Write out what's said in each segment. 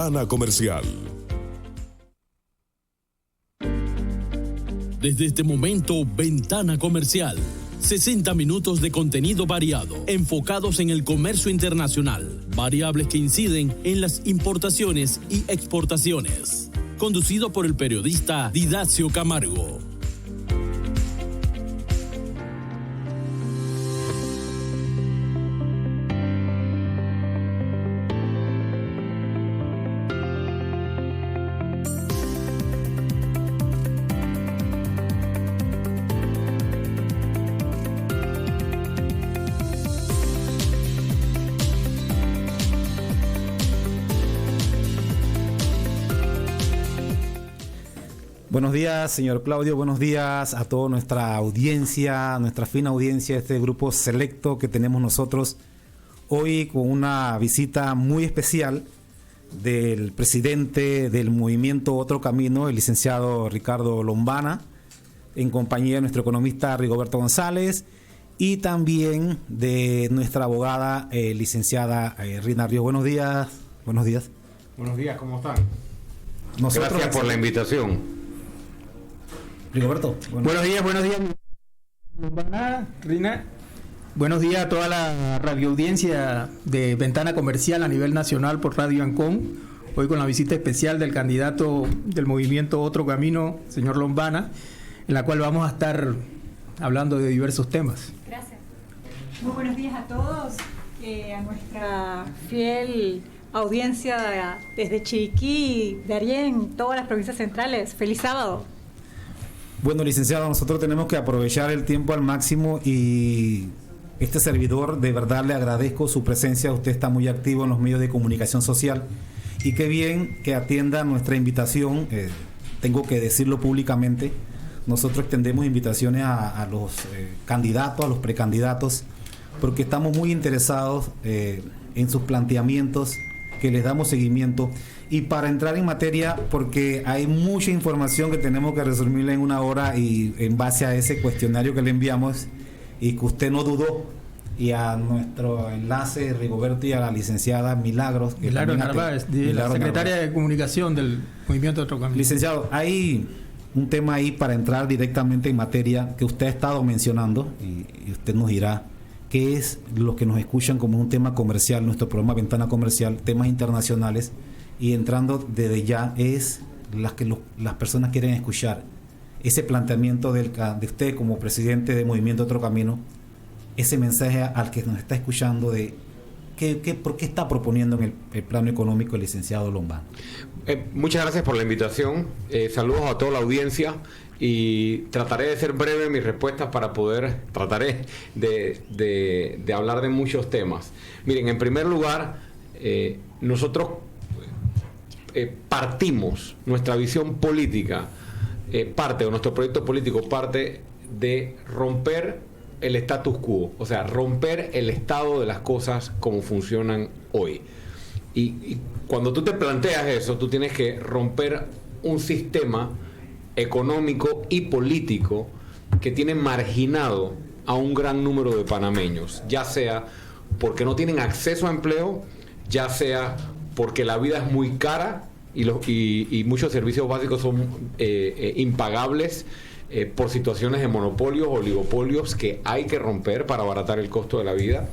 Ventana Comercial. Desde este momento, Ventana Comercial. 60 minutos de contenido variado, enfocados en el comercio internacional, variables que inciden en las importaciones y exportaciones. Conducido por el periodista Didacio Camargo. Buenos días, señor Claudio. Buenos días a toda nuestra audiencia, nuestra fina audiencia, este grupo selecto que tenemos nosotros hoy con una visita muy especial del presidente del movimiento Otro Camino, el licenciado Ricardo Lombana, en compañía de nuestro economista Rigoberto González y también de nuestra abogada licenciada Rina Ríos. Buenos días. Buenos días. Buenos días, ¿cómo están? Nosotros, gracias por la invitación. Rigoberto. Buenos días. Rina. Buenos días a toda la radioaudiencia de Ventana Comercial a nivel nacional por Radio Ancon. Hoy con la visita especial del candidato del movimiento Otro Camino, señor Lombana, en la cual vamos a estar hablando de diversos temas. Gracias. Muy buenos días a todos, a nuestra fiel audiencia desde Chiriquí, Darién, todas las provincias centrales. Feliz sábado. Bueno, licenciado, nosotros tenemos que aprovechar el tiempo al máximo y este servidor, de verdad le agradezco su presencia. Usted está muy activo en los medios de comunicación social y qué bien que atienda nuestra invitación. Tengo que decirlo públicamente, nosotros extendemos invitaciones a los candidatos, a los precandidatos, porque estamos muy interesados en sus planteamientos, que les damos seguimiento. Y para entrar en materia, porque hay mucha información que tenemos que resumirla en una hora y en base a ese cuestionario que le enviamos y que usted no dudó, y a nuestro enlace Rigoberto y a la licenciada Milagros, que Milagros Narváez, la secretaria de Comunicación del Movimiento Otro Camino. Licenciado, hay un tema ahí para entrar directamente en materia que usted ha estado mencionando y usted nos dirá qué es lo que nos escuchan como un tema comercial, nuestro programa Ventana Comercial, temas internacionales. Y entrando desde ya es las que las personas quieren escuchar. Ese planteamiento de usted como presidente del Movimiento Otro Camino, ese mensaje al que nos está escuchando de por qué está proponiendo en el plano económico el licenciado Lombana. Muchas gracias por la invitación. Saludos a toda la audiencia y trataré de ser breve en mis respuestas para trataré de hablar de muchos temas. Miren, en primer lugar, nosotros partimos, nuestra visión política, parte de nuestro proyecto político, parte de romper el status quo, o sea, romper el estado de las cosas como funcionan hoy. Y cuando tú te planteas eso, tú tienes que romper un sistema económico y político que tiene marginado a un gran número de panameños, ya sea porque no tienen acceso a empleo, ya sea porque la vida es muy cara y muchos servicios básicos son impagables por situaciones de monopolios, oligopolios que hay que romper para abaratar el costo de la vida,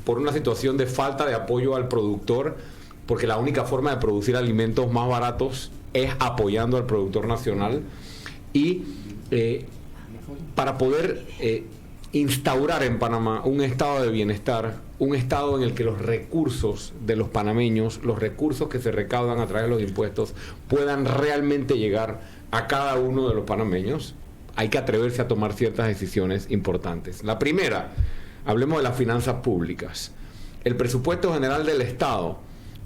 por una situación de falta de apoyo al productor, porque la única forma de producir alimentos más baratos es apoyando al productor nacional, y para poder instaurar en Panamá un estado de bienestar, un estado en el que los recursos de los panameños, los recursos que se recaudan a través de los impuestos, puedan realmente llegar a cada uno de los panameños. Hay que atreverse a tomar ciertas decisiones importantes. La primera, hablemos de las finanzas públicas. El presupuesto general del Estado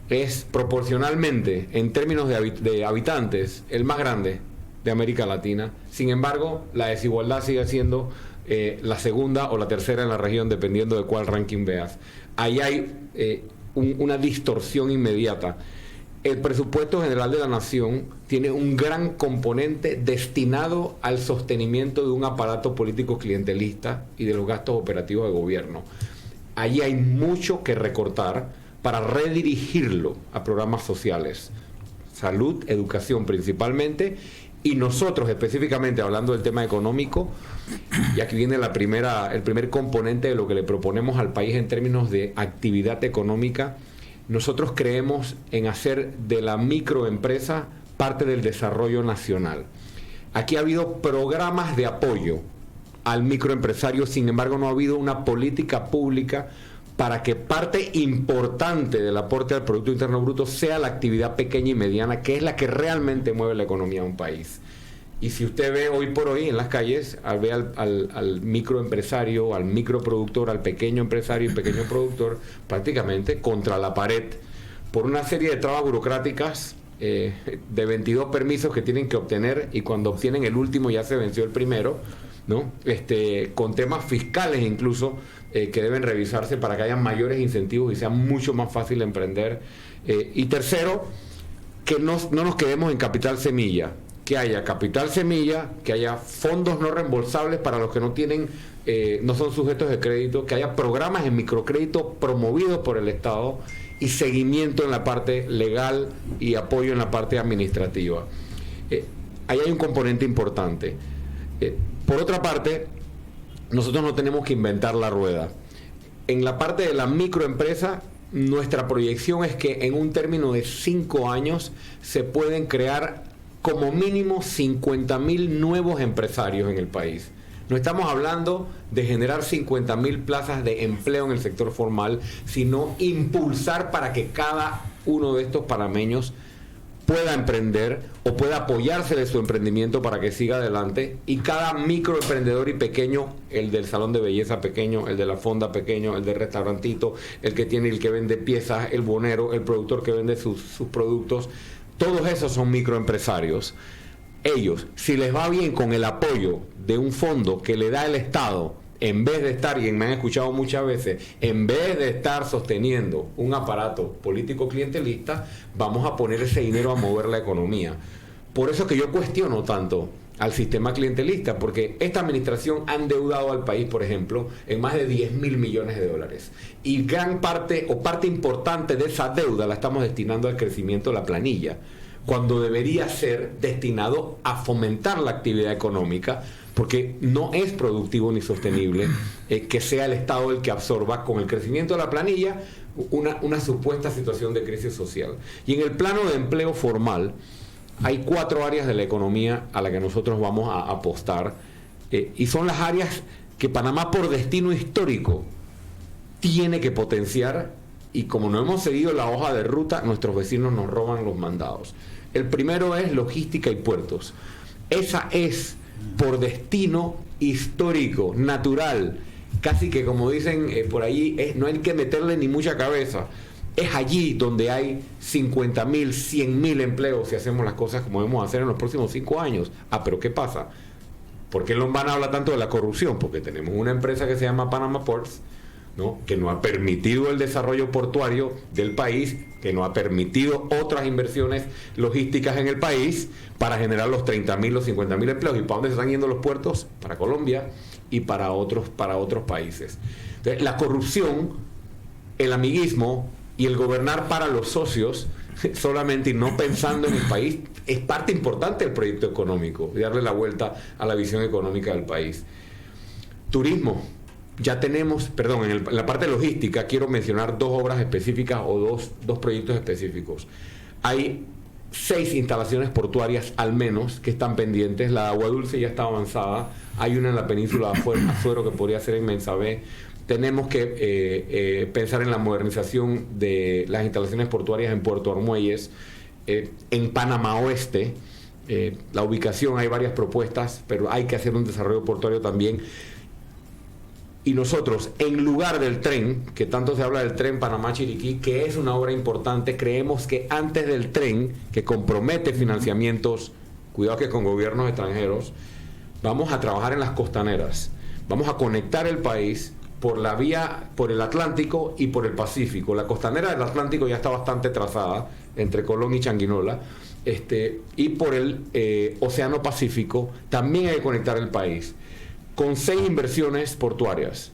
es proporcionalmente, en términos de habitantes, el más grande de América Latina. Sin embargo, la desigualdad sigue siendo la segunda o la tercera en la región, dependiendo de cuál ranking veas. Ahí hay una distorsión inmediata. El presupuesto general de la nación tiene un gran componente destinado al sostenimiento de un aparato político clientelista y de los gastos operativos de gobierno. Allí hay mucho que recortar para redirigirlo a programas sociales, salud, educación principalmente, y nosotros específicamente hablando del tema económico, y aquí viene el primer componente de lo que le proponemos al país en términos de actividad económica. Nosotros creemos en hacer de la microempresa parte del desarrollo nacional. Aquí ha habido programas de apoyo al microempresario, sin embargo no ha habido una política pública para que parte importante del aporte al Producto Interno Bruto sea la actividad pequeña y mediana, que es la que realmente mueve la economía de un país. Y si usted ve hoy por hoy en las calles, ve al microempresario, al microproductor, al pequeño empresario y pequeño productor, prácticamente contra la pared, por una serie de trabas burocráticas, de 22 permisos que tienen que obtener, y cuando obtienen el último ya se venció el primero, ¿no? Con temas fiscales incluso, que deben revisarse para que haya mayores incentivos y sea mucho más fácil emprender. Y tercero, que no nos quedemos en capital semilla, que haya capital semilla, que haya fondos no reembolsables para los que no tienen, no son sujetos de crédito, que haya programas en microcrédito promovidos por el Estado y seguimiento en la parte legal y apoyo en la parte administrativa. Ahí hay un componente importante. Por otra parte, nosotros no tenemos que inventar la rueda. En la parte de la microempresa, nuestra proyección es que en un término de 5 años se pueden crear como mínimo 50.000 nuevos empresarios en el país. No estamos hablando de generar 50.000 plazas de empleo en el sector formal, sino impulsar para que cada uno de estos panameños pueda emprender o pueda apoyarse de su emprendimiento para que siga adelante, y cada microemprendedor y pequeño, el del salón de belleza pequeño, el de la fonda pequeño, el del restaurantito, el que vende piezas, el bonero, el productor que vende sus productos, todos esos son microempresarios. Ellos, si les va bien con el apoyo de un fondo que le da el Estado, en vez de estar, y me han escuchado muchas veces, en vez de estar sosteniendo un aparato político clientelista, vamos a poner ese dinero a mover la economía. Por eso que yo cuestiono tanto al sistema clientelista, porque esta administración ha endeudado al país, por ejemplo, en más de 10.000 millones de dólares. Y gran parte, o parte importante de esa deuda, la estamos destinando al crecimiento de la planilla, cuando debería ser destinado a fomentar la actividad económica, porque no es productivo ni sostenible que sea el Estado el que absorba con el crecimiento de la planilla una supuesta situación de crisis social. Y en el plano de empleo formal hay 4 áreas de la economía a las que nosotros vamos a apostar, y son las áreas que Panamá por destino histórico tiene que potenciar, y como no hemos seguido la hoja de ruta, nuestros vecinos nos roban los mandados. El primero es logística y puertos. Esa es por destino histórico, natural, casi que como dicen por allí, no hay que meterle ni mucha cabeza. Es allí donde hay 50.000, 100.000 empleos si hacemos las cosas como debemos hacer en los próximos 5 años. Pero ¿qué pasa? ¿Por qué Lombana habla tanto de la corrupción? Porque tenemos una empresa que se llama Panama Ports, ¿no?, que no ha permitido el desarrollo portuario del país, que no ha permitido otras inversiones logísticas en el país para generar los 30.000, los 50.000 empleos. ¿Y para dónde se están yendo los puertos? Para Colombia y para otros países. Entonces, la corrupción, el amiguismo y el gobernar para los socios solamente y no pensando en el país es parte importante del proyecto económico y darle la vuelta a la visión económica del país. Turismo. Ya tenemos, en la parte logística quiero mencionar 2 obras específicas o dos proyectos específicos. Hay 6 instalaciones portuarias al menos que están pendientes. La de Agua Dulce ya está avanzada. Hay una en la península de Azuero que podría ser en Mensabé. Tenemos que pensar en la modernización de las instalaciones portuarias en Puerto Armuelles, en Panamá Oeste. La ubicación, hay varias propuestas, pero hay que hacer un desarrollo portuario también. Y nosotros, en lugar del tren, que tanto se habla del tren Panamá-Chiriquí, que es una obra importante, creemos que antes del tren, que compromete financiamientos, cuidado que con gobiernos extranjeros, vamos a trabajar en las costaneras. Vamos a conectar el país por la vía, por el Atlántico y por el Pacífico. La costanera del Atlántico ya está bastante trazada, entre Colón y Changuinola, y por el Océano Pacífico también hay que conectar el país. Con 6 inversiones portuarias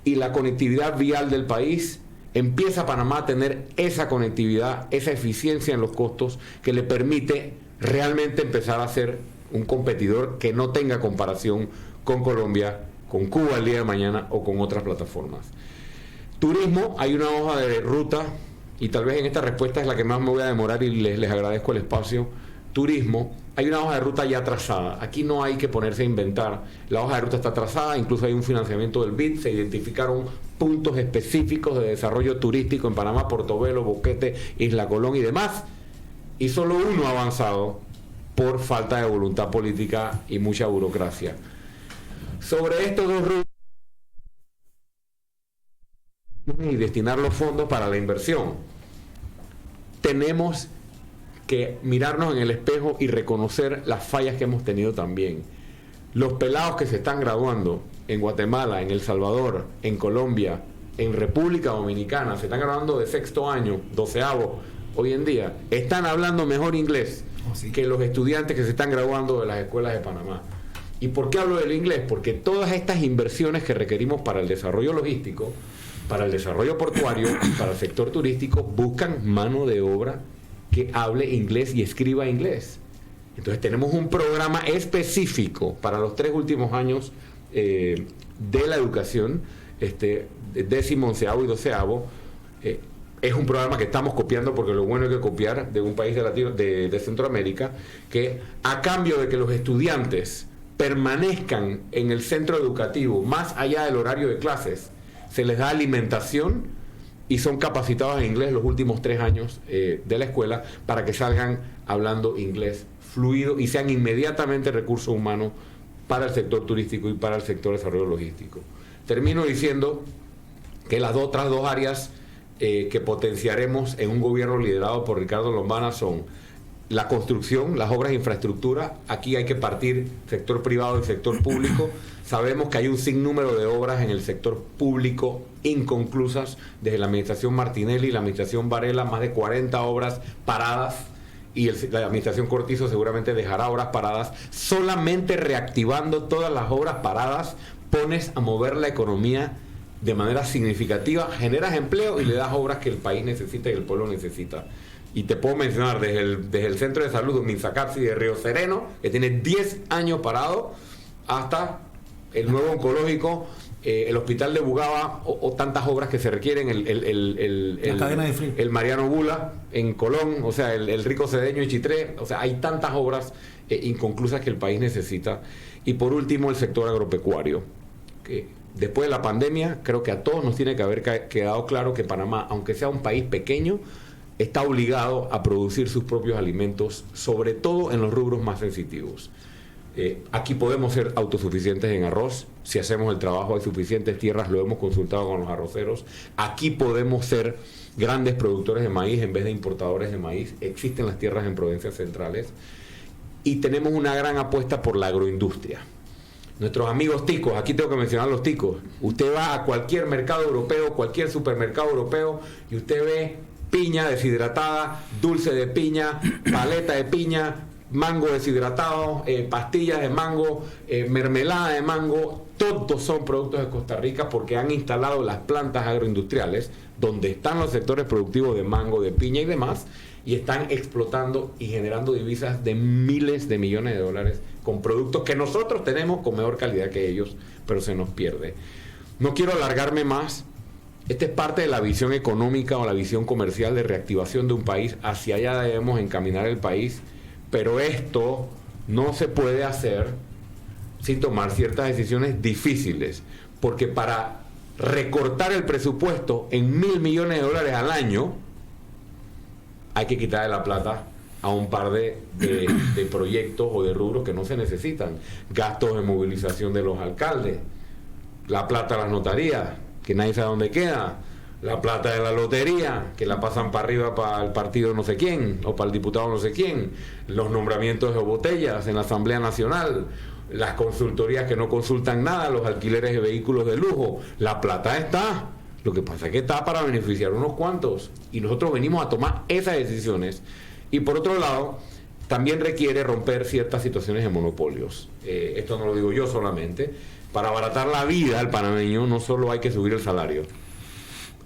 y la conectividad vial del país, empieza Panamá a tener esa conectividad, esa eficiencia en los costos que le permite realmente empezar a ser un competidor que no tenga comparación con Colombia, con Cuba el día de mañana o con otras plataformas. Turismo, hay una hoja de ruta, y tal vez en esta respuesta es la que más me voy a demorar y les agradezco el espacio. Turismo, hay una hoja de ruta ya trazada. Aquí no hay que ponerse a inventar. La hoja de ruta está trazada, incluso hay un financiamiento del BID, se identificaron puntos específicos de desarrollo turístico en Panamá, Portobelo, Boquete, Isla Colón y demás. Y solo uno ha avanzado por falta de voluntad política y mucha burocracia. Sobre estos dos rubros y destinar los fondos para la inversión, tenemos que mirarnos en el espejo y reconocer las fallas que hemos tenido también. Los pelados que se están graduando en Guatemala, en El Salvador, en Colombia, en República Dominicana, se están graduando de 6º año, 12avo, hoy en día, están hablando mejor inglés que los estudiantes que se están graduando de las escuelas de Panamá. ¿Y por qué hablo del inglés? Porque todas estas inversiones que requerimos para el desarrollo logístico, para el desarrollo portuario, para el sector turístico, buscan mano de obra que hable inglés y escriba inglés. Entonces tenemos un programa específico para los 3 últimos años de la educación, 10º, 11º y 12º. Es un programa que estamos copiando, porque lo bueno es que copiar de un país de Centroamérica, que a cambio de que los estudiantes permanezcan en el centro educativo más allá del horario de clases, se les da alimentación y son capacitados en inglés los últimos 3 años de la escuela para que salgan hablando inglés fluido y sean inmediatamente recursos humanos para el sector turístico y para el sector de desarrollo logístico. Termino diciendo que las otras 2 áreas que potenciaremos en un gobierno liderado por Ricardo Lombana son la construcción, las obras de infraestructura. Aquí hay que partir sector privado y sector público. Sabemos que hay un sinnúmero de obras en el sector público inconclusas, desde la administración Martinelli y la administración Varela, más de 40 obras paradas, y la administración Cortizo seguramente dejará obras paradas. Solamente reactivando todas las obras paradas pones a mover la economía de manera significativa, generas empleo y le das obras que el país necesita y el pueblo necesita. Y te puedo mencionar desde el Centro de Salud Minzacapsi de Río Sereno, que tiene 10 años parado, hasta el nuevo oncológico, el hospital de Bugaba, o tantas obras que se requieren, la cadena de frío, el Mariano Bula en Colón, o sea, el Rico Cedeño y Chitré. O sea, hay tantas obras inconclusas que el país necesita. Y por último, el sector agropecuario, que después de la pandemia creo que a todos nos tiene que haber quedado claro que Panamá, aunque sea un país pequeño, está obligado a producir sus propios alimentos, sobre todo en los rubros más sensitivos. Aquí podemos ser autosuficientes en arroz. Si hacemos el trabajo, hay suficientes tierras, lo hemos consultado con los arroceros. Aquí podemos ser grandes productores de maíz en vez de importadores de maíz. Existen las tierras en provincias centrales. Y tenemos una gran apuesta por la agroindustria. Nuestros amigos ticos, aquí tengo que mencionar los ticos. Usted va a cualquier mercado europeo, cualquier supermercado europeo, y usted ve piña deshidratada, dulce de piña, paleta de piña, mango deshidratado, pastillas de mango, mermelada de mango. Todos son productos de Costa Rica, porque han instalado las plantas agroindustriales donde están los sectores productivos de mango, de piña y demás, y están explotando y generando divisas de miles de millones de dólares con productos que nosotros tenemos con mejor calidad que ellos, pero se nos pierde. No quiero alargarme más. Esta es parte de la visión económica o la visión comercial de reactivación de un país. Hacia allá debemos encaminar el país, pero esto no se puede hacer sin tomar ciertas decisiones difíciles, porque para recortar el presupuesto en $1.000 millones al año, hay que quitarle la plata a un par de proyectos o de rubros que no se necesitan. Gastos de movilización de los alcaldes, la plata de las notarías, que nadie sabe dónde queda, la plata de la lotería, que la pasan para arriba para el partido no sé quién, o para el diputado no sé quién, los nombramientos de botellas en la Asamblea Nacional, las consultorías que no consultan nada, los alquileres de vehículos de lujo. La plata está. Lo que pasa es que está para beneficiar a unos cuantos, y nosotros venimos a tomar esas decisiones. Y por otro lado, también requiere romper ciertas situaciones de monopolios. Esto no lo digo yo solamente. Para abaratar la vida al panameño no solo hay que subir el salario,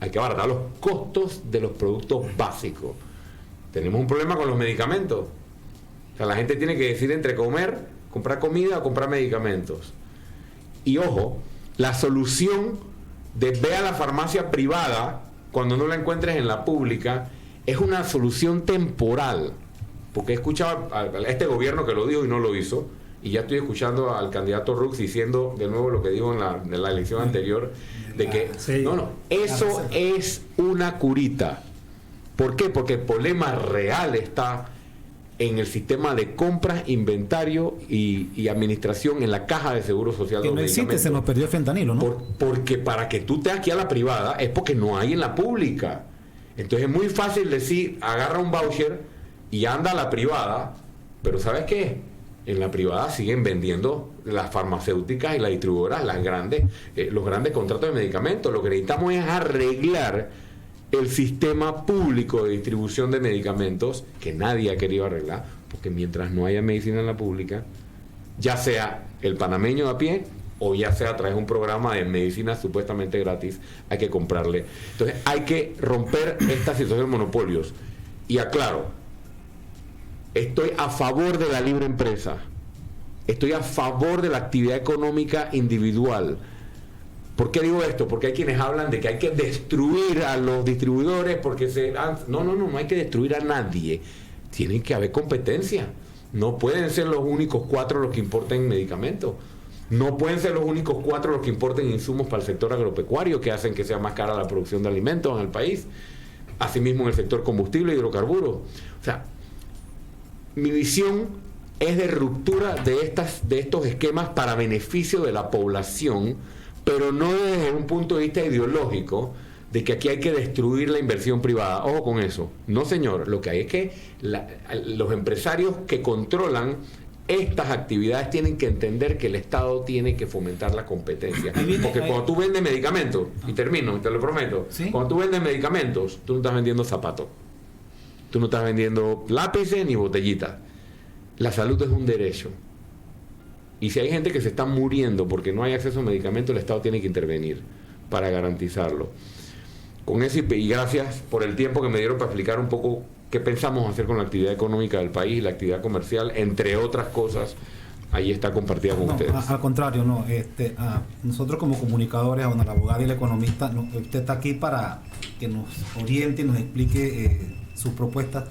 hay que abaratar los costos de los productos básicos. Tenemos un problema con los medicamentos. O sea, la gente tiene que decidir entre comprar comida o comprar medicamentos. Y ojo, la solución de ve a la farmacia privada cuando no la encuentres en la pública es una solución temporal. Porque he escuchado a este gobierno que lo dijo y no lo hizo, y ya estoy escuchando al candidato Rux diciendo de nuevo lo que dijo en la elección anterior, de que eso es una curita. ¿Por qué? Porque el problema real está en el sistema de compras, inventario y administración en la caja de seguro social de los medicamentos. Que no existe, se nos perdió el fentanilo, ¿no? Porque para que tú te aquí a la privada es porque no hay en la pública. Entonces es muy fácil decir, agarra un voucher y anda a la privada, pero ¿sabes qué? En la privada siguen vendiendo las farmacéuticas y las distribuidoras, los grandes contratos de medicamentos. Lo que necesitamos es arreglar el sistema público de distribución de medicamentos, que nadie ha querido arreglar, porque mientras no haya medicina en la pública, ya sea el panameño de a pie o ya sea a través de un programa de medicina supuestamente gratis, hay que comprarle. Entonces hay que romper esta situación de monopolios. Y aclaro, estoy a favor de la libre empresa, estoy a favor de la actividad económica individual. ¿Por qué digo esto? Porque hay quienes hablan de que hay que destruir a los distribuidores porque no hay que destruir a nadie. Tiene que haber competencia. No pueden ser los únicos 4 los que importen medicamentos. No pueden ser los únicos 4 los que importen insumos para el sector agropecuario, que hacen que sea más cara la producción de alimentos en el país. Asimismo en el sector combustible y hidrocarburos. O sea, mi visión es de ruptura de estos esquemas para beneficio de la población, pero no desde un punto de vista ideológico de que aquí hay que destruir la inversión privada. Ojo con eso. No, señor. Lo que hay es que los empresarios que controlan estas actividades tienen que entender que el Estado tiene que fomentar la competencia. Porque cuando tú vendes medicamentos, y termino, te lo prometo, ¿sí? Cuando tú vendes medicamentos, tú no estás vendiendo zapatos, tú no estás vendiendo lápices ni botellitas. La salud es un derecho. Y si hay gente que se está muriendo porque no hay acceso a medicamentos, el Estado tiene que intervenir para garantizarlo. Con eso y gracias por el tiempo que me dieron para explicar un poco qué pensamos hacer con la actividad económica del país, la actividad comercial, entre otras cosas, ahí está compartida con ustedes. Al contrario, no. Nosotros como comunicadores, la abogada y la economista, usted está aquí para que nos oriente y nos explique sus propuestas.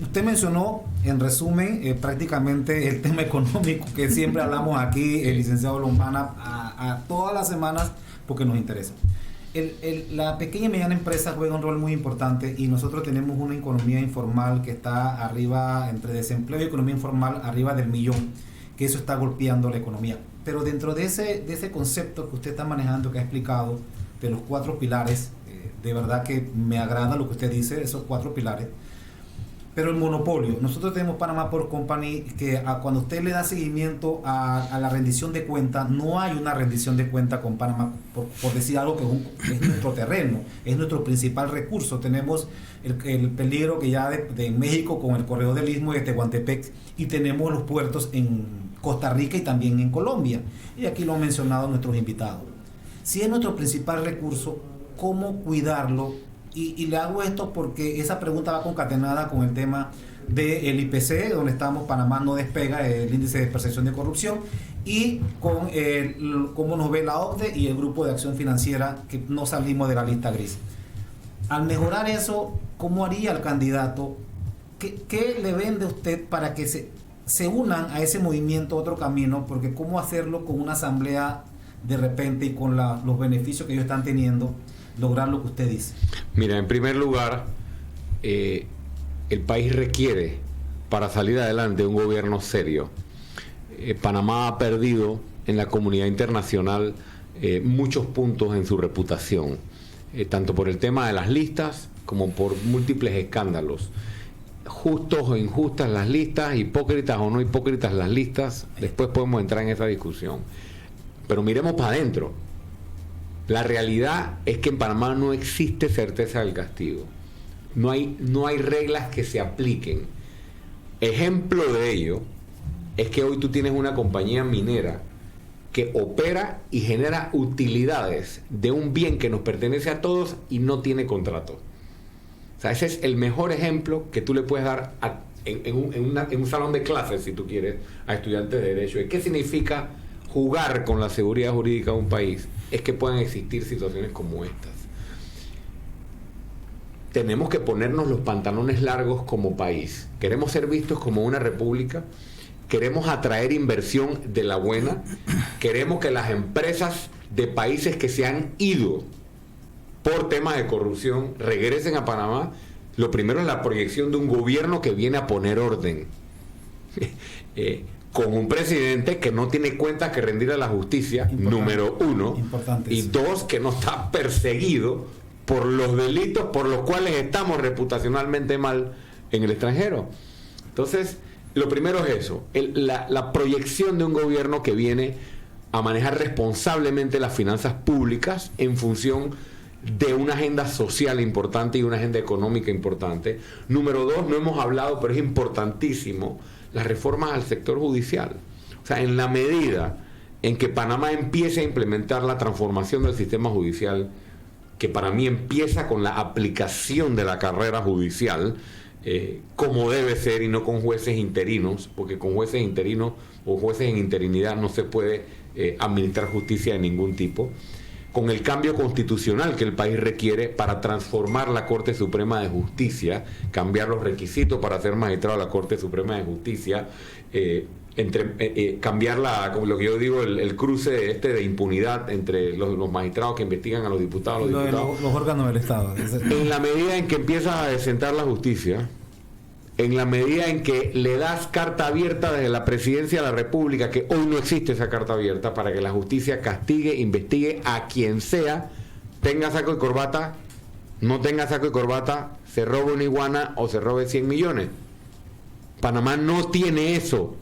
Usted mencionó, en resumen, prácticamente el tema económico que siempre hablamos aquí, el licenciado Lombana, a todas las semanas, porque nos interesa. La pequeña y mediana empresa juega un rol muy importante y nosotros tenemos una economía informal que está arriba, entre desempleo y economía informal, arriba del 1.000.000, que eso está golpeando la economía. Pero dentro de ese concepto que usted está manejando, que ha explicado, de los 4 pilares, de verdad que me agrada lo que usted dice, esos 4 pilares. Pero el monopolio, nosotros tenemos Panama Port Company, que cuando usted le da seguimiento a la rendición de cuenta, no hay una rendición de cuenta con Panamá, por decir algo que es nuestro terreno, es nuestro principal recurso. Tenemos el peligro que ya de México con el corredor del Istmo de Tehuantepec, y tenemos los puertos en Costa Rica y también en Colombia, y aquí lo han mencionado nuestros invitados. Si es nuestro principal recurso, ¿cómo cuidarlo? Y le hago esto porque esa pregunta va concatenada con el tema del IPC, donde estamos, Panamá no despega, el índice de percepción de corrupción, y con cómo nos ve la OCDE y el Grupo de Acción Financiera, que no salimos de la lista gris. Al mejorar eso, ¿cómo haría el candidato? ¿Qué le vende usted para que se unan a ese movimiento Otro Camino? Porque ¿cómo hacerlo con una asamblea de repente y con los beneficios que ellos están teniendo, lograr lo que usted dice? Mira, en primer lugar, el país requiere, para salir adelante, un gobierno serio. Panamá ha perdido en la comunidad internacional muchos puntos en su reputación, tanto por el tema de las listas como por múltiples escándalos. Justos o injustas las listas, hipócritas o no hipócritas las listas, después podemos entrar en esa discusión. Pero miremos para adentro. La realidad es que en Panamá no existe certeza del castigo. No hay reglas que se apliquen. Ejemplo de ello es que hoy tú tienes una compañía minera que opera y genera utilidades de un bien que nos pertenece a todos y no tiene contrato. O sea, ese es el mejor ejemplo que tú le puedes dar en un salón de clases, si tú quieres, a estudiantes de Derecho. ¿Qué significa jugar con la seguridad jurídica de un país? Es que puedan existir situaciones como estas. Tenemos que ponernos los pantalones largos como país. Queremos ser vistos como una república. Queremos atraer inversión de la buena. Queremos que las empresas de países que se han ido por temas de corrupción regresen a Panamá. Lo primero es la proyección de un gobierno que viene a poner orden. Con un presidente que no tiene cuentas que rendir a la justicia, número uno. Y dos, que no está perseguido por los delitos por los cuales estamos reputacionalmente mal en el extranjero. Entonces, lo primero es eso, la proyección de un gobierno que viene a manejar responsablemente las finanzas públicas en función de una agenda social importante y una agenda económica importante. Número dos, no hemos hablado, pero es importantísimo, las reformas al sector judicial. O sea, en la medida en que Panamá empiece a implementar la transformación del sistema judicial, que para mí empieza con la aplicación de la carrera judicial, como debe ser, y no con jueces interinos, porque con jueces interinos o jueces en interinidad no se puede administrar justicia de ningún tipo, con el cambio constitucional que el país requiere para transformar la Corte Suprema de Justicia, cambiar los requisitos para ser magistrado de la Corte Suprema de Justicia, cambiar como lo que yo digo, el cruce de impunidad entre los magistrados que investigan a los diputados. Los órganos del Estado. En la medida en que empiezas a desentar la justicia, en la medida en que le das carta abierta desde la Presidencia de la República, que hoy no existe esa carta abierta, para que la justicia castigue, investigue a quien sea, tenga saco y corbata, no tenga saco y corbata, se robe una iguana o se robe 100 millones. Panamá no tiene eso.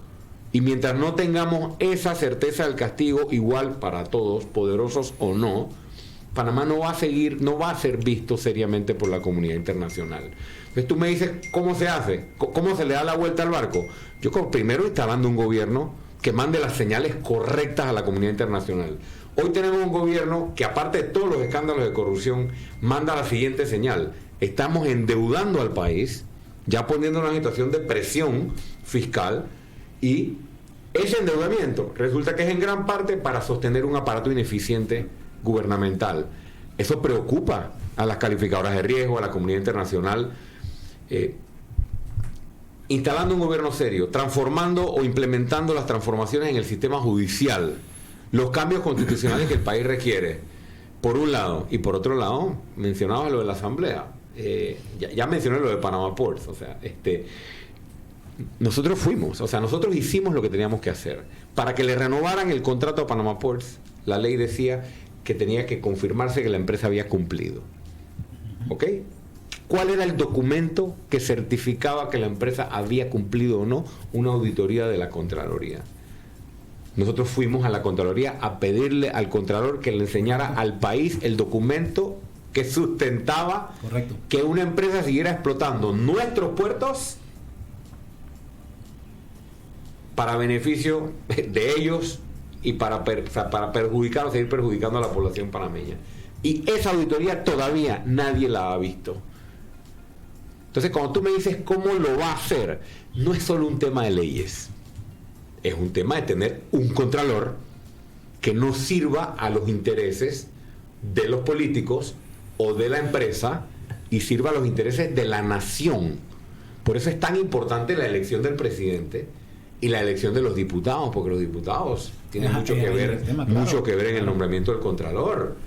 Y mientras no tengamos esa certeza del castigo igual para todos, poderosos o no, Panamá no va a ser visto seriamente por la comunidad internacional. Entonces tú me dices, ¿cómo se hace? ¿Cómo se le da la vuelta al barco? Yo primero instalando un gobierno que mande las señales correctas a la comunidad internacional. Hoy tenemos un gobierno que, aparte de todos los escándalos de corrupción, manda la siguiente señal: estamos endeudando al país, ya poniendo en una situación de presión fiscal, y ese endeudamiento resulta que es en gran parte para sostener un aparato ineficiente gubernamental. Eso preocupa a las calificadoras de riesgo, a la comunidad internacional. Instalando un gobierno serio, transformando o implementando las transformaciones en el sistema judicial, los cambios constitucionales que el país requiere, por un lado, y por otro lado, mencionaba lo de la Asamblea, ya mencioné lo de Panama Ports, o sea, nosotros hicimos lo que teníamos que hacer. Para que le renovaran el contrato a Panama Ports, la ley decía que tenía que confirmarse que la empresa había cumplido. ¿Ok? ¿Cuál era el documento que certificaba que la empresa había cumplido o no? Una auditoría de la Contraloría. Nosotros fuimos a la Contraloría a pedirle al Contralor que le enseñara al país el documento que sustentaba que una empresa siguiera explotando nuestros puertos para beneficio de ellos y para perjudicar o seguir perjudicando a la población panameña. Y esa auditoría todavía nadie la ha visto. Entonces, cuando tú me dices cómo lo va a hacer, no es solo un tema de leyes, es un tema de tener un contralor que no sirva a los intereses de los políticos o de la empresa y sirva a los intereses de la nación. Por eso es tan importante la elección del presidente y la elección de los diputados, porque los diputados tienen mucho que ver en el nombramiento del contralor.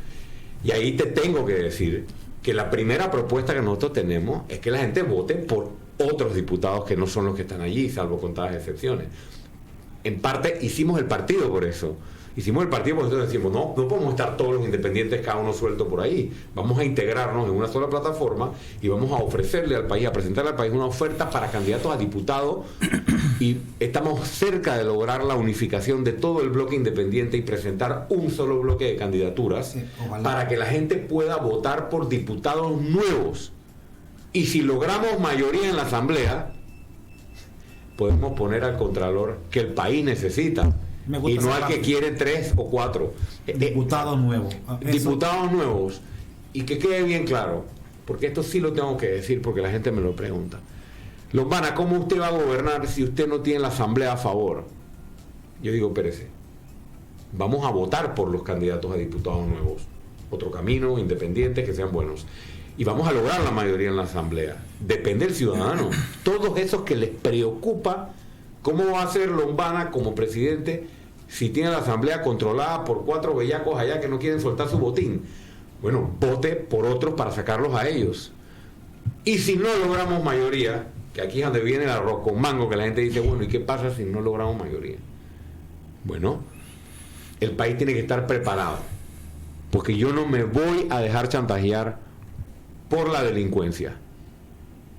Y ahí te tengo que decir que la primera propuesta que nosotros tenemos es que la gente vote por otros diputados que no son los que están allí, salvo contadas excepciones. En parte hicimos el partido por eso. Hicimos el partido porque nosotros decimos, no podemos estar todos los independientes cada uno suelto por ahí. Vamos a integrarnos en una sola plataforma y vamos a ofrecerle al país, a presentarle al país una oferta para candidatos a diputados, y estamos cerca de lograr la unificación de todo el bloque independiente y presentar un solo bloque de candidaturas, para que la gente pueda votar por diputados nuevos. Y si logramos mayoría en la Asamblea, podemos poner al Contralor que el país necesita, Y no al que quiere 3 o 4. Diputados nuevos. Diputados nuevos. Y que quede bien claro, porque esto sí lo tengo que decir porque la gente me lo pregunta. Lombana, ¿cómo usted va a gobernar si usted no tiene la asamblea a favor? Yo digo, espérese, vamos a votar por los candidatos a diputados nuevos. Otro camino, independientes, que sean buenos. Y vamos a lograr la mayoría en la asamblea. Depende del ciudadano. Todos esos que les preocupa cómo va a ser Lombana como presidente si tiene la asamblea controlada por 4 bellacos allá que no quieren soltar su botín. Bueno, vote por otros para sacarlos a ellos. Y si no logramos mayoría, que aquí es donde viene el arroz con mango, que la gente dice, bueno, ¿y qué pasa si no logramos mayoría? Bueno, el país tiene que estar preparado, porque yo no me voy a dejar chantajear por la delincuencia,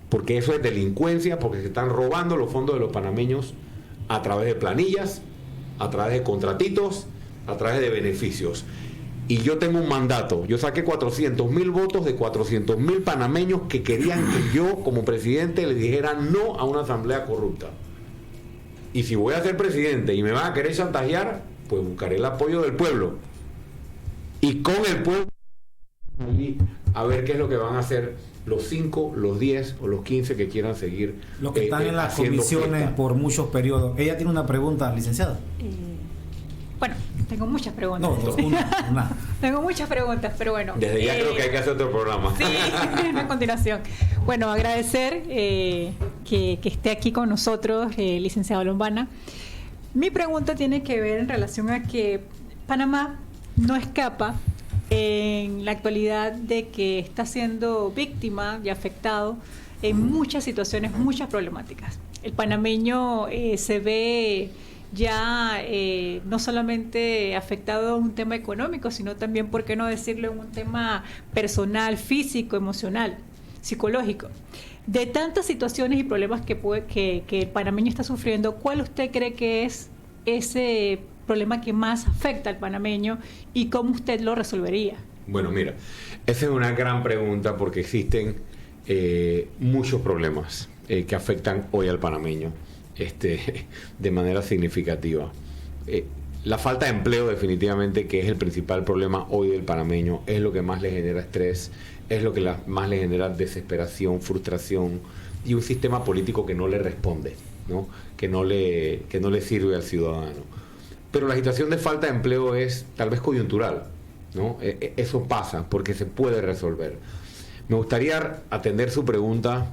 porque eso es delincuencia, porque se están robando los fondos de los panameños a través de planillas, a través de contratitos, a través de beneficios. Y yo tengo un mandato, yo saqué 400.000 votos de 400.000 panameños que querían que yo como presidente les dijera no a una asamblea corrupta. Y si voy a ser presidente y me van a querer chantajear, pues buscaré el apoyo del pueblo. Y con el pueblo a ver qué es lo que van a hacer los 5, los 10 o los 15 que quieran seguir. Los que están en las comisiones fiesta por muchos periodos. Ella tiene una pregunta, licenciada. Bueno, tengo muchas preguntas. No, una. Tengo muchas preguntas, pero bueno. Desde ya creo que hay que hacer otro programa. Sí, a continuación. Bueno, agradecer que esté aquí con nosotros, licenciado Lombana. Mi pregunta tiene que ver en relación a que Panamá no escapa en la actualidad de que está siendo víctima y afectado en muchas situaciones, muchas problemáticas. El panameño se ve ya no solamente afectado a un tema económico, sino también, por qué no decirlo, en un tema personal, físico, emocional, psicológico. De tantas situaciones y problemas que el panameño está sufriendo, ¿cuál usted cree que es ese problema que más afecta al panameño y cómo usted lo resolvería? Bueno, mira, esa es una gran pregunta porque existen muchos problemas que afectan hoy al panameño de manera significativa. La falta de empleo definitivamente, que es el principal problema hoy del panameño, es lo que más le genera estrés, es lo que más le genera desesperación, frustración y un sistema político que no le responde, ¿no? Que no le sirve al ciudadano. Pero la situación de falta de empleo es tal vez coyuntural, ¿no? Eso pasa porque se puede resolver. Me gustaría atender su pregunta,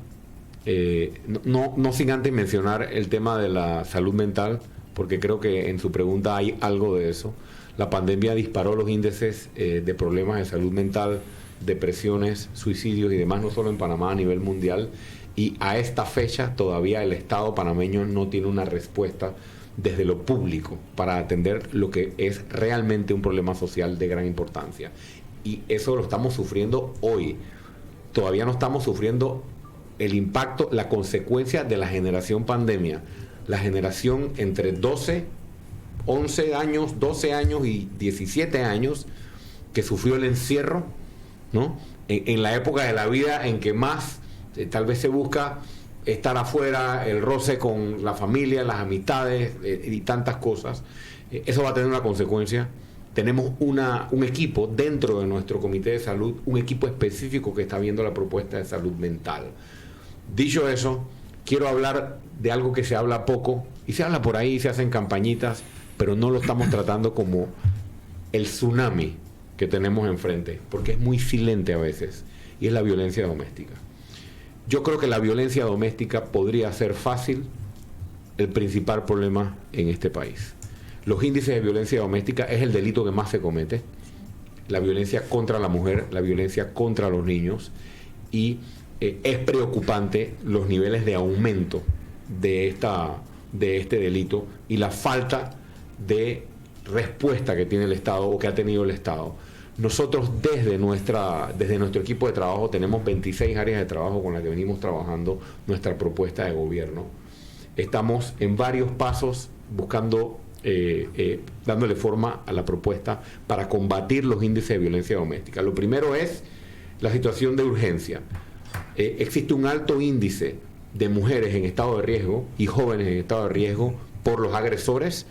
no sin antes mencionar el tema de la salud mental, porque creo que en su pregunta hay algo de eso. La pandemia disparó los índices de problemas de salud mental, depresiones, suicidios y demás, no solo en Panamá, a nivel mundial. Y a esta fecha todavía el Estado panameño no tiene una respuesta desde lo público para atender lo que es realmente un problema social de gran importancia. Y eso lo estamos sufriendo hoy. Todavía no estamos sufriendo el impacto, la consecuencia de la generación pandemia. La generación entre 11 años, 12 años y 17 años que sufrió el encierro, ¿no? En la época de la vida en que más tal vez se busca estar afuera, el roce con la familia, las amistades y tantas cosas. Eso va a tener una consecuencia. Tenemos un equipo dentro de nuestro comité de salud, un equipo específico que está viendo la propuesta de salud mental. Dicho eso, quiero hablar de algo que se habla poco, y se habla por ahí, se hacen campañitas, pero no lo estamos tratando como el tsunami que tenemos enfrente, porque es muy silente a veces, y es la violencia doméstica. Yo creo que la violencia doméstica podría ser fácil el principal problema en este país. Los índices de violencia doméstica es el delito que más se comete, la violencia contra la mujer, la violencia contra los niños, y es preocupante los niveles de aumento de este delito y la falta de respuesta que tiene el Estado o que ha tenido el Estado. Nosotros desde nuestro equipo de trabajo tenemos 26 áreas de trabajo con las que venimos trabajando nuestra propuesta de gobierno. Estamos en varios pasos buscando, dándole forma a la propuesta para combatir los índices de violencia doméstica. Lo primero es la situación de urgencia. Existe un alto índice de mujeres en estado de riesgo y jóvenes en estado de riesgo por los agresores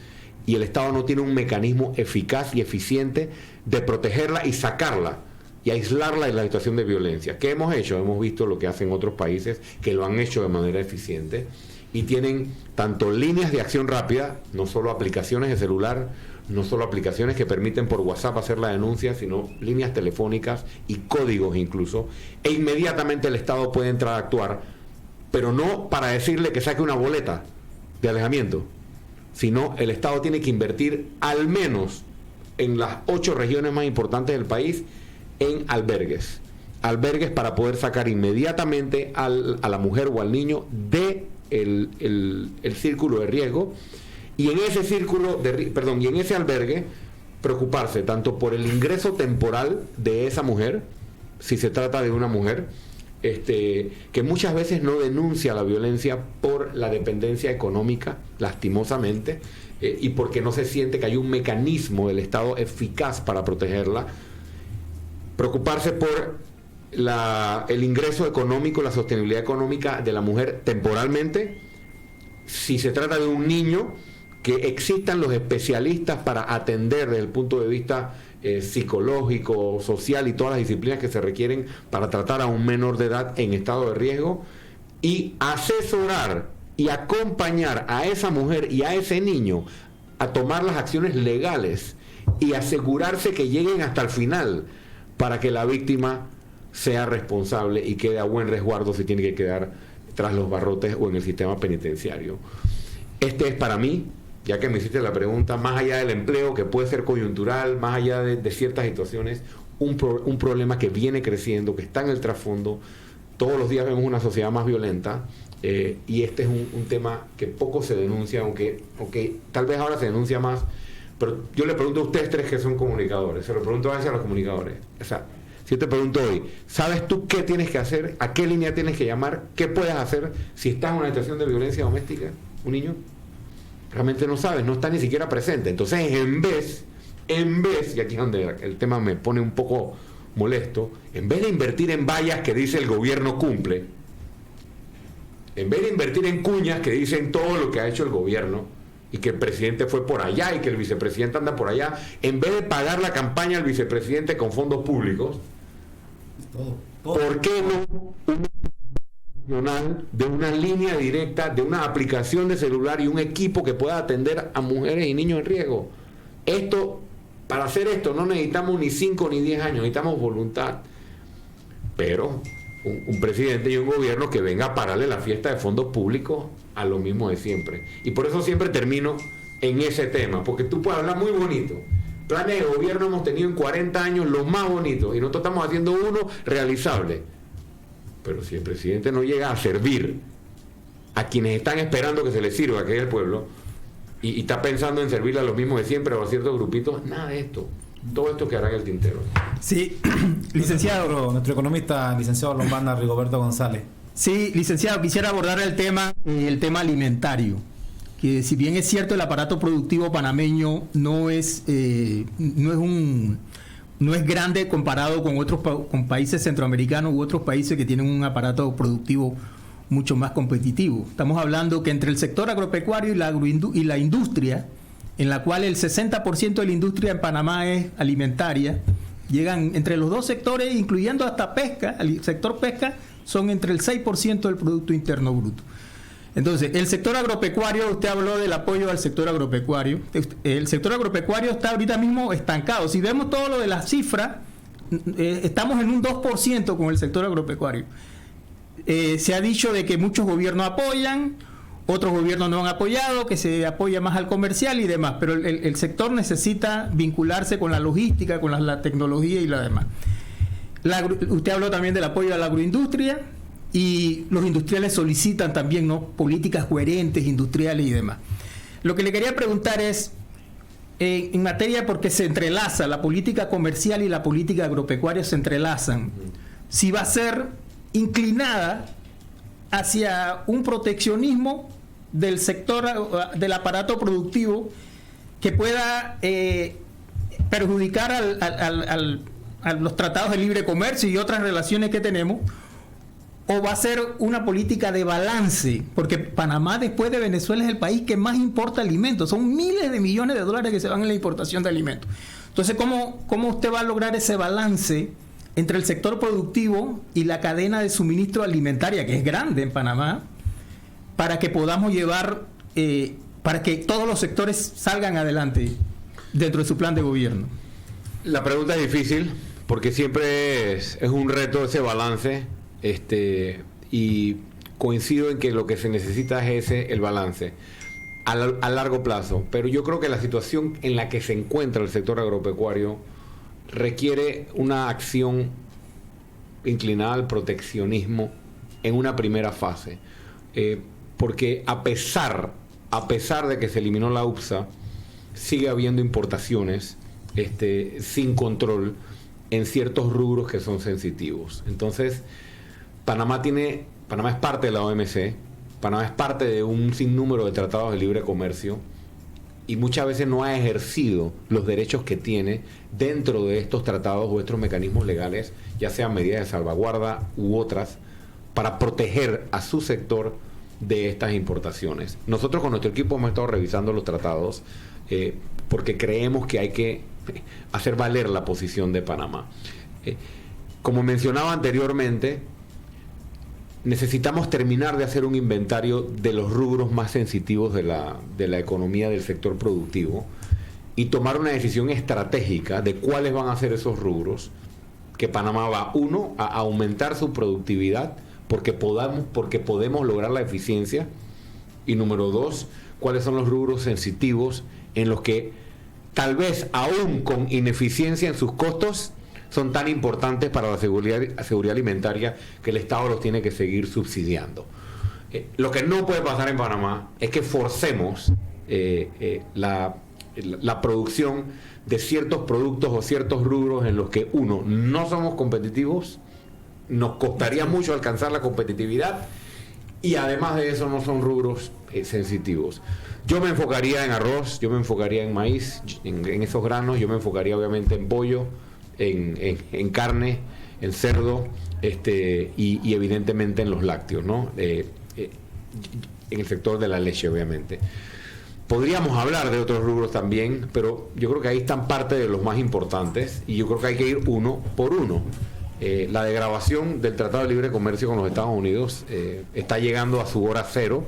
y el Estado no tiene un mecanismo eficaz y eficiente de protegerla y sacarla y aislarla de la situación de violencia. ¿Qué hemos hecho? Hemos visto lo que hacen otros países que lo han hecho de manera eficiente y tienen tanto líneas de acción rápida, no solo aplicaciones de celular, no solo aplicaciones que permiten por WhatsApp hacer la denuncia, sino líneas telefónicas y códigos incluso, e inmediatamente el Estado puede entrar a actuar, pero no para decirle que saque una boleta de alejamiento, sino el Estado tiene que invertir al menos en las 8 regiones más importantes del país en albergues para poder sacar inmediatamente a la mujer o al niño de el círculo de riesgo, y en ese y en ese albergue preocuparse tanto por el ingreso temporal de esa mujer, si se trata de una mujer que muchas veces no denuncia la violencia por la dependencia económica, lastimosamente, y porque no se siente que hay un mecanismo del Estado eficaz para protegerla. Preocuparse por el ingreso económico, la sostenibilidad económica de la mujer temporalmente. Si se trata de un niño, que existan los especialistas para atender desde el punto de vista psicológico, social y todas las disciplinas que se requieren para tratar a un menor de edad en estado de riesgo, y asesorar y acompañar a esa mujer y a ese niño a tomar las acciones legales y asegurarse que lleguen hasta el final para que la víctima sea responsable y quede a buen resguardo si tiene que quedar tras los barrotes o en el sistema penitenciario. Este es para mí, ya que me hiciste la pregunta, más allá del empleo que puede ser coyuntural, más allá de ciertas situaciones, un problema que viene creciendo, que está en el trasfondo. Todos los días vemos una sociedad más violenta, y este es un tema que poco se denuncia, aunque tal vez ahora se denuncia más. Pero yo le pregunto a ustedes 3 que son comunicadores, se lo pregunto a veces a los comunicadores. O sea, si yo te pregunto hoy, ¿sabes tú qué tienes que hacer? ¿A qué línea tienes que llamar? ¿Qué puedes hacer si estás en una situación de violencia doméstica? ¿Un niño? Realmente no sabes, no está ni siquiera presente. Entonces, en vez, y aquí es donde el tema me pone un poco molesto, en vez de invertir en vallas que dice el gobierno cumple, en vez de invertir en cuñas que dicen todo lo que ha hecho el gobierno, y que el presidente fue por allá y que el vicepresidente anda por allá, en vez de pagar la campaña al vicepresidente con fondos públicos, ¿por qué no de una línea directa, de una aplicación de celular y un equipo que pueda atender a mujeres y niños en riesgo? Para hacer esto no necesitamos ni 5 ni 10 años, necesitamos voluntad, pero un presidente y un gobierno que venga a pararle la fiesta de fondos públicos a lo mismo de siempre. Y por eso siempre termino en ese tema, porque tú puedes hablar muy bonito. Planes de gobierno hemos tenido en 40 años los más bonitos, y nosotros estamos haciendo uno realizable. Pero si el presidente no llega a servir a quienes están esperando que se les sirva, que es el pueblo, y está pensando en servirle a los mismos de siempre o a ciertos grupitos, nada de esto. Todo esto quedará en el tintero. Sí, licenciado. Nuestro economista, licenciado Lombana, Rigoberto González. Sí, licenciado, quisiera abordar el tema alimentario, que si bien es cierto el aparato productivo panameño no es grande comparado con países centroamericanos u otros países que tienen un aparato productivo mucho más competitivo. Estamos hablando que entre el sector agropecuario y la industria, en la cual el 60% de la industria en Panamá es alimentaria, llegan entre los dos sectores, incluyendo hasta pesca, el sector pesca, son entre el 6% del Producto Interno Bruto. Entonces, el sector agropecuario, usted habló del apoyo al sector agropecuario. El sector agropecuario está ahorita mismo estancado. Si vemos todo lo de las cifras, estamos en un 2% con el sector agropecuario. Se ha dicho de que muchos gobiernos apoyan, otros gobiernos no han apoyado, que se apoya más al comercial y demás, pero el sector necesita vincularse con la logística, con la tecnología y la demás. Usted habló también del apoyo a la agroindustria, y los industriales solicitan también, ¿no?, políticas coherentes, industriales y demás. Lo que le quería preguntar es, en materia, porque se entrelaza, la política comercial y la política agropecuaria se entrelazan, si va a ser inclinada hacia un proteccionismo del sector, del aparato productivo, que pueda perjudicar a los tratados de libre comercio y otras relaciones que tenemos, ¿O va a ser una política de balance? Porque Panamá, después de Venezuela, es el país que más importa alimentos. Son miles de millones de dólares que se van en la importación de alimentos. Entonces, ¿cómo usted va a lograr ese balance entre el sector productivo y la cadena de suministro alimentaria, que es grande en Panamá, para que podamos llevar, para que todos los sectores salgan adelante dentro de su plan de gobierno? La pregunta es difícil, porque siempre es un reto ese balance, y coincido en que lo que se necesita es el balance a largo plazo. Pero yo creo que la situación en la que se encuentra el sector agropecuario requiere una acción inclinada al proteccionismo en una primera fase, porque a pesar de que se eliminó la UPSA, sigue habiendo importaciones sin control en ciertos rubros que son sensitivos. Entonces, Panamá es parte de la OMC, Panamá es parte de un sinnúmero de tratados de libre comercio, y muchas veces no ha ejercido los derechos que tiene dentro de estos tratados o estos mecanismos legales, ya sean medidas de salvaguarda u otras, para proteger a su sector de estas importaciones. Nosotros con nuestro equipo hemos estado revisando los tratados, porque creemos que hay que hacer valer la posición de Panamá. Como mencionaba anteriormente, necesitamos terminar de hacer un inventario de los rubros más sensitivos de la economía del sector productivo y tomar una decisión estratégica de cuáles van a ser esos rubros que Panamá va, uno, a aumentar su productividad porque podemos lograr la eficiencia, y número dos, cuáles son los rubros sensitivos en los que tal vez aún con ineficiencia en sus costos son tan importantes para la seguridad alimentaria que el Estado los tiene que seguir subsidiando. Lo que no puede pasar en Panamá es que forcemos la producción de ciertos productos o ciertos rubros en los que, uno, no somos competitivos, nos costaría mucho alcanzar la competitividad, y además de eso no son rubros sensitivos. Yo me enfocaría en arroz, yo me enfocaría en maíz, en esos granos, yo me enfocaría obviamente en pollo, en carne, en cerdo, y evidentemente en los lácteos, ¿no? En el sector de la leche, obviamente. Podríamos hablar de otros rubros también, pero yo creo que ahí están parte de los más importantes, y yo creo que hay que ir uno por uno. La degradación del Tratado de Libre Comercio con los Estados Unidos está llegando a su hora cero,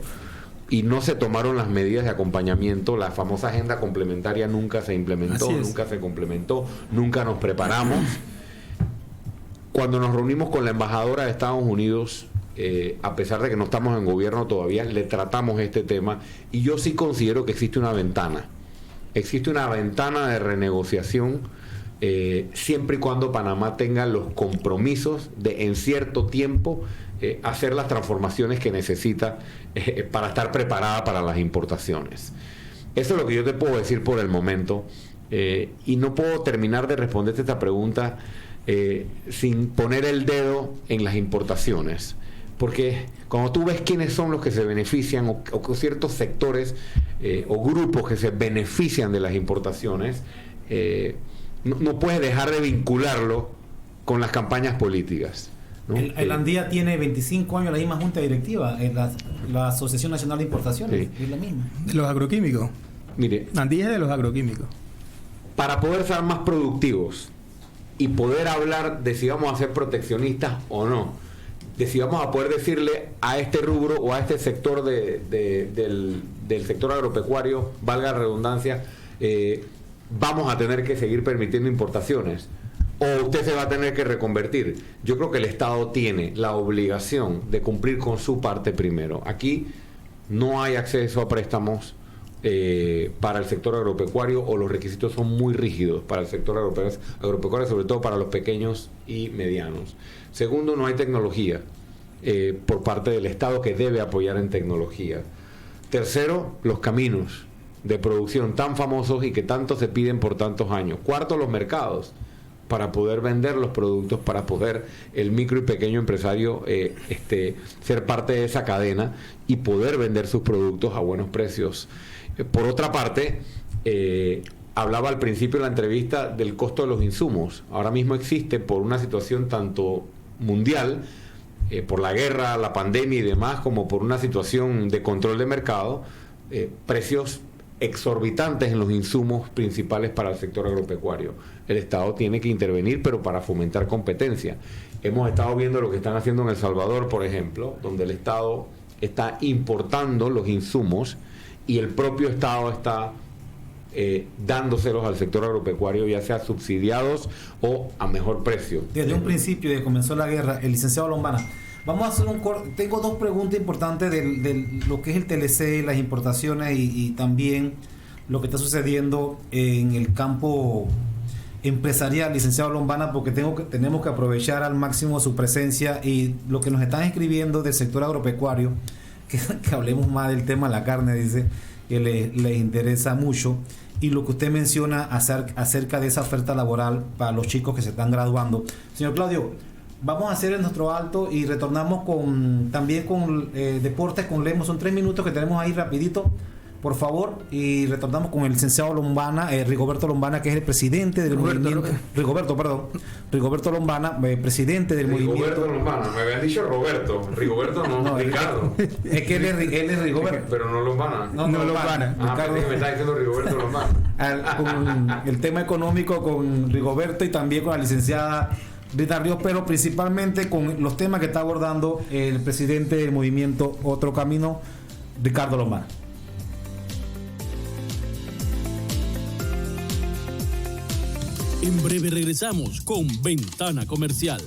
y no se tomaron las medidas de acompañamiento. La famosa agenda complementaria nunca se implementó, nunca se complementó, nunca nos preparamos. Cuando nos reunimos con la embajadora de Estados Unidos, a pesar de que no estamos en gobierno todavía, le tratamos este tema, y yo sí considero que existe una ventana de renegociación, siempre y cuando Panamá tenga los compromisos de en cierto tiempo hacer las transformaciones que necesita para estar preparada para las importaciones. Eso es lo que yo te puedo decir por el momento, y no puedo terminar de responderte esta pregunta sin poner el dedo en las importaciones, porque cuando tú ves quiénes son los que se benefician o ciertos sectores o grupos que se benefician de las importaciones, no puedes dejar de vincularlo con las campañas políticas, ¿no? El Andía tiene 25 años la misma junta directiva, la Asociación Nacional de Importaciones, sí, es la misma. De los agroquímicos. Mire, Andía es de los agroquímicos. para poder ser más productivos y poder hablar de si vamos a ser proteccionistas o no, de si vamos a poder decirle a este rubro o a este sector del sector agropecuario, valga la redundancia, vamos a tener que seguir permitiendo importaciones, o usted se va a tener que reconvertir. Yo creo que el Estado tiene la obligación de cumplir con su parte primero. Aquí no hay acceso a préstamos para el sector agropecuario, o los requisitos son muy rígidos para el sector agropecuario, sobre todo para los pequeños y medianos. Segundo, no hay tecnología por parte del Estado, que debe apoyar en tecnología. Tercero, los caminos de producción tan famosos y que tanto se piden por tantos años. Cuarto, los mercados para poder vender los productos, para poder el micro y pequeño empresario ser parte de esa cadena y poder vender sus productos a buenos precios. Por otra parte, hablaba al principio de la entrevista del costo de los insumos. Ahora mismo existe, por una situación tanto mundial por la guerra, la pandemia y demás, como por una situación de control de mercado, precios exorbitantes en los insumos principales para el sector agropecuario. El Estado tiene que intervenir, pero para fomentar competencia. Hemos estado viendo lo que están haciendo en El Salvador, por ejemplo, donde el Estado está importando los insumos y el propio Estado está dándoselos al sector agropecuario, ya sea subsidiados o a mejor precio. Desde un principio, desde que comenzó la guerra, el licenciado Lombana, vamos a hacer un corte. Tengo dos preguntas importantes de lo que es el TLC, las importaciones y también lo que está sucediendo en el campo empresarial, licenciado Lombana, porque tenemos que aprovechar al máximo su presencia y lo que nos están escribiendo del sector agropecuario, que hablemos más del tema de la carne, dice que les interesa mucho, y lo que usted menciona acerca de esa oferta laboral para los chicos que se están graduando. Señor Claudio, vamos a hacer nuestro alto y retornamos también con deportes con Lemos. Son 3 minutos que tenemos ahí rapidito, por favor, y retornamos con el licenciado Lombana, Rigoberto Lombana, que es el presidente del movimiento. Rigoberto Lombana, presidente del movimiento. Rigoberto Lombana, me habían dicho Roberto. Rigoberto no, Ricardo. Es que él es Rigoberto. Pero no Lombana. No Lombana. Ricardo. Me está diciendo Rigoberto Lombana. Con el tema económico con Rigoberto y también con la licenciada Rita Ríos, pero principalmente con los temas que está abordando el presidente del movimiento Otro Camino, Ricardo Lombana. En breve regresamos con Ventana Comercial.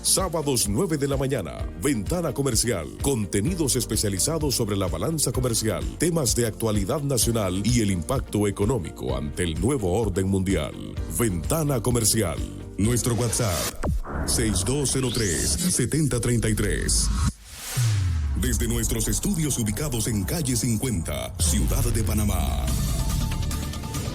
Sábados 9 de la mañana, Ventana Comercial. Contenidos especializados sobre la balanza comercial, temas de actualidad nacional y el impacto económico ante el nuevo orden mundial. Ventana Comercial. Nuestro WhatsApp, 6203-7033. Desde nuestros estudios ubicados en calle 50, Ciudad de Panamá.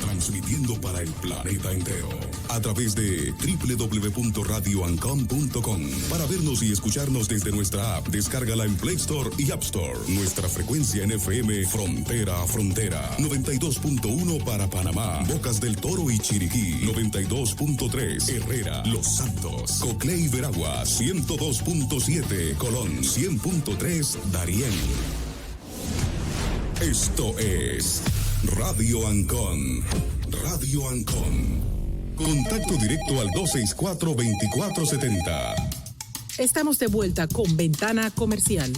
Transmitiendo para el planeta entero a través de www.radioancon.com. Para vernos y escucharnos desde nuestra app, descárgala en Play Store y App Store. Nuestra frecuencia en FM frontera a frontera, 92.1 para Panamá, Bocas del Toro y Chiriquí, 92.3 Herrera, Los Santos, Coclé y Veraguas, 102.7 Colón, 100.3 Darién. Esto es Radio Ancon. Radio Ancon. Contacto directo al 264-2470. Estamos de vuelta con Ventana Comercial.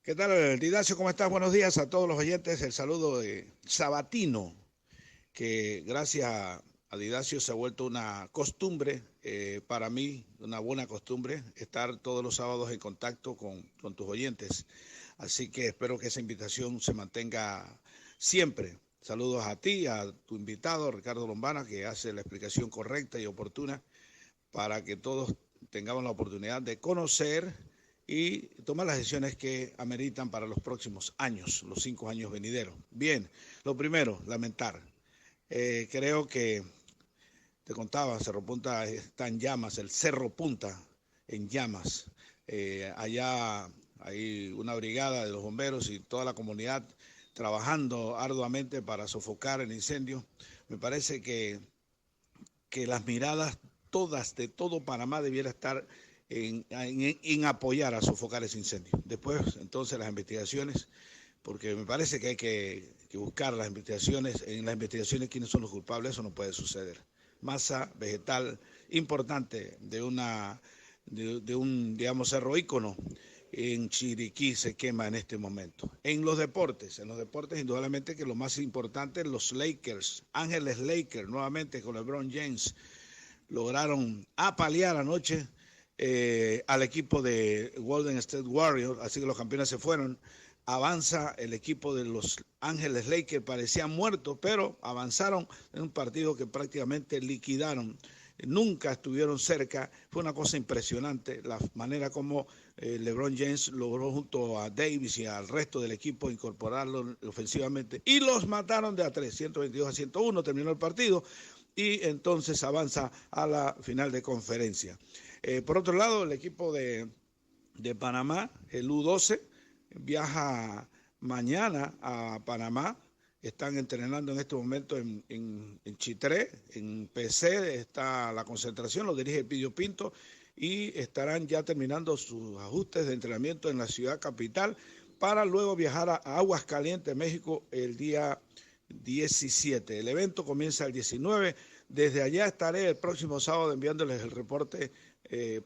¿Qué tal, Didacio? ¿Cómo estás? Buenos días a todos los oyentes. El saludo de Sabatino, que gracias a Didacio se ha vuelto una costumbre, para mí, una buena costumbre, estar todos los sábados en contacto con tus oyentes. Así que espero que esa invitación se mantenga siempre. Saludos a ti, a tu invitado, Ricardo Lombana, que hace la explicación correcta y oportuna para que todos tengamos la oportunidad de conocer y tomar las decisiones que ameritan para los próximos años, los 5 años venideros. Bien, lo primero, lamentar. Creo que te contaba, Cerro Punta está en llamas, el Cerro Punta en llamas. Allá hay una brigada de los bomberos y toda la comunidad trabajando arduamente para sofocar el incendio. Me parece que las miradas todas de todo Panamá debiera estar en apoyar a sofocar ese incendio. Después, entonces, las investigaciones, porque me parece que hay que buscar las investigaciones, en las investigaciones quiénes son los culpables. Eso no puede suceder. Masa vegetal importante de un, digamos, cerro ícono en Chiriquí se quema en este momento. En los deportes, indudablemente que lo más importante, los Lakers, Ángeles Lakers, nuevamente con LeBron James, lograron apalear anoche al equipo de Golden State Warriors, así que los campeones se fueron. Avanza el equipo de los Ángeles Lakers, parecían muertos, pero avanzaron en un partido que prácticamente liquidaron. Nunca estuvieron cerca. Fue una cosa impresionante la manera como LeBron James logró junto a Davis y al resto del equipo incorporarlo ofensivamente y los mataron de a 3, 122-101, terminó el partido y entonces avanza a la final de conferencia. Por otro lado, el equipo de Panamá, el U12, viaja mañana a Panamá. Están entrenando en este momento en Chitré, en PC, está la concentración, lo dirige Pidio Pinto, y estarán ya terminando sus ajustes de entrenamiento en la ciudad capital para luego viajar a Aguascalientes, México, el día 17. El evento comienza el 19. Desde allá estaré el próximo sábado enviándoles el reporte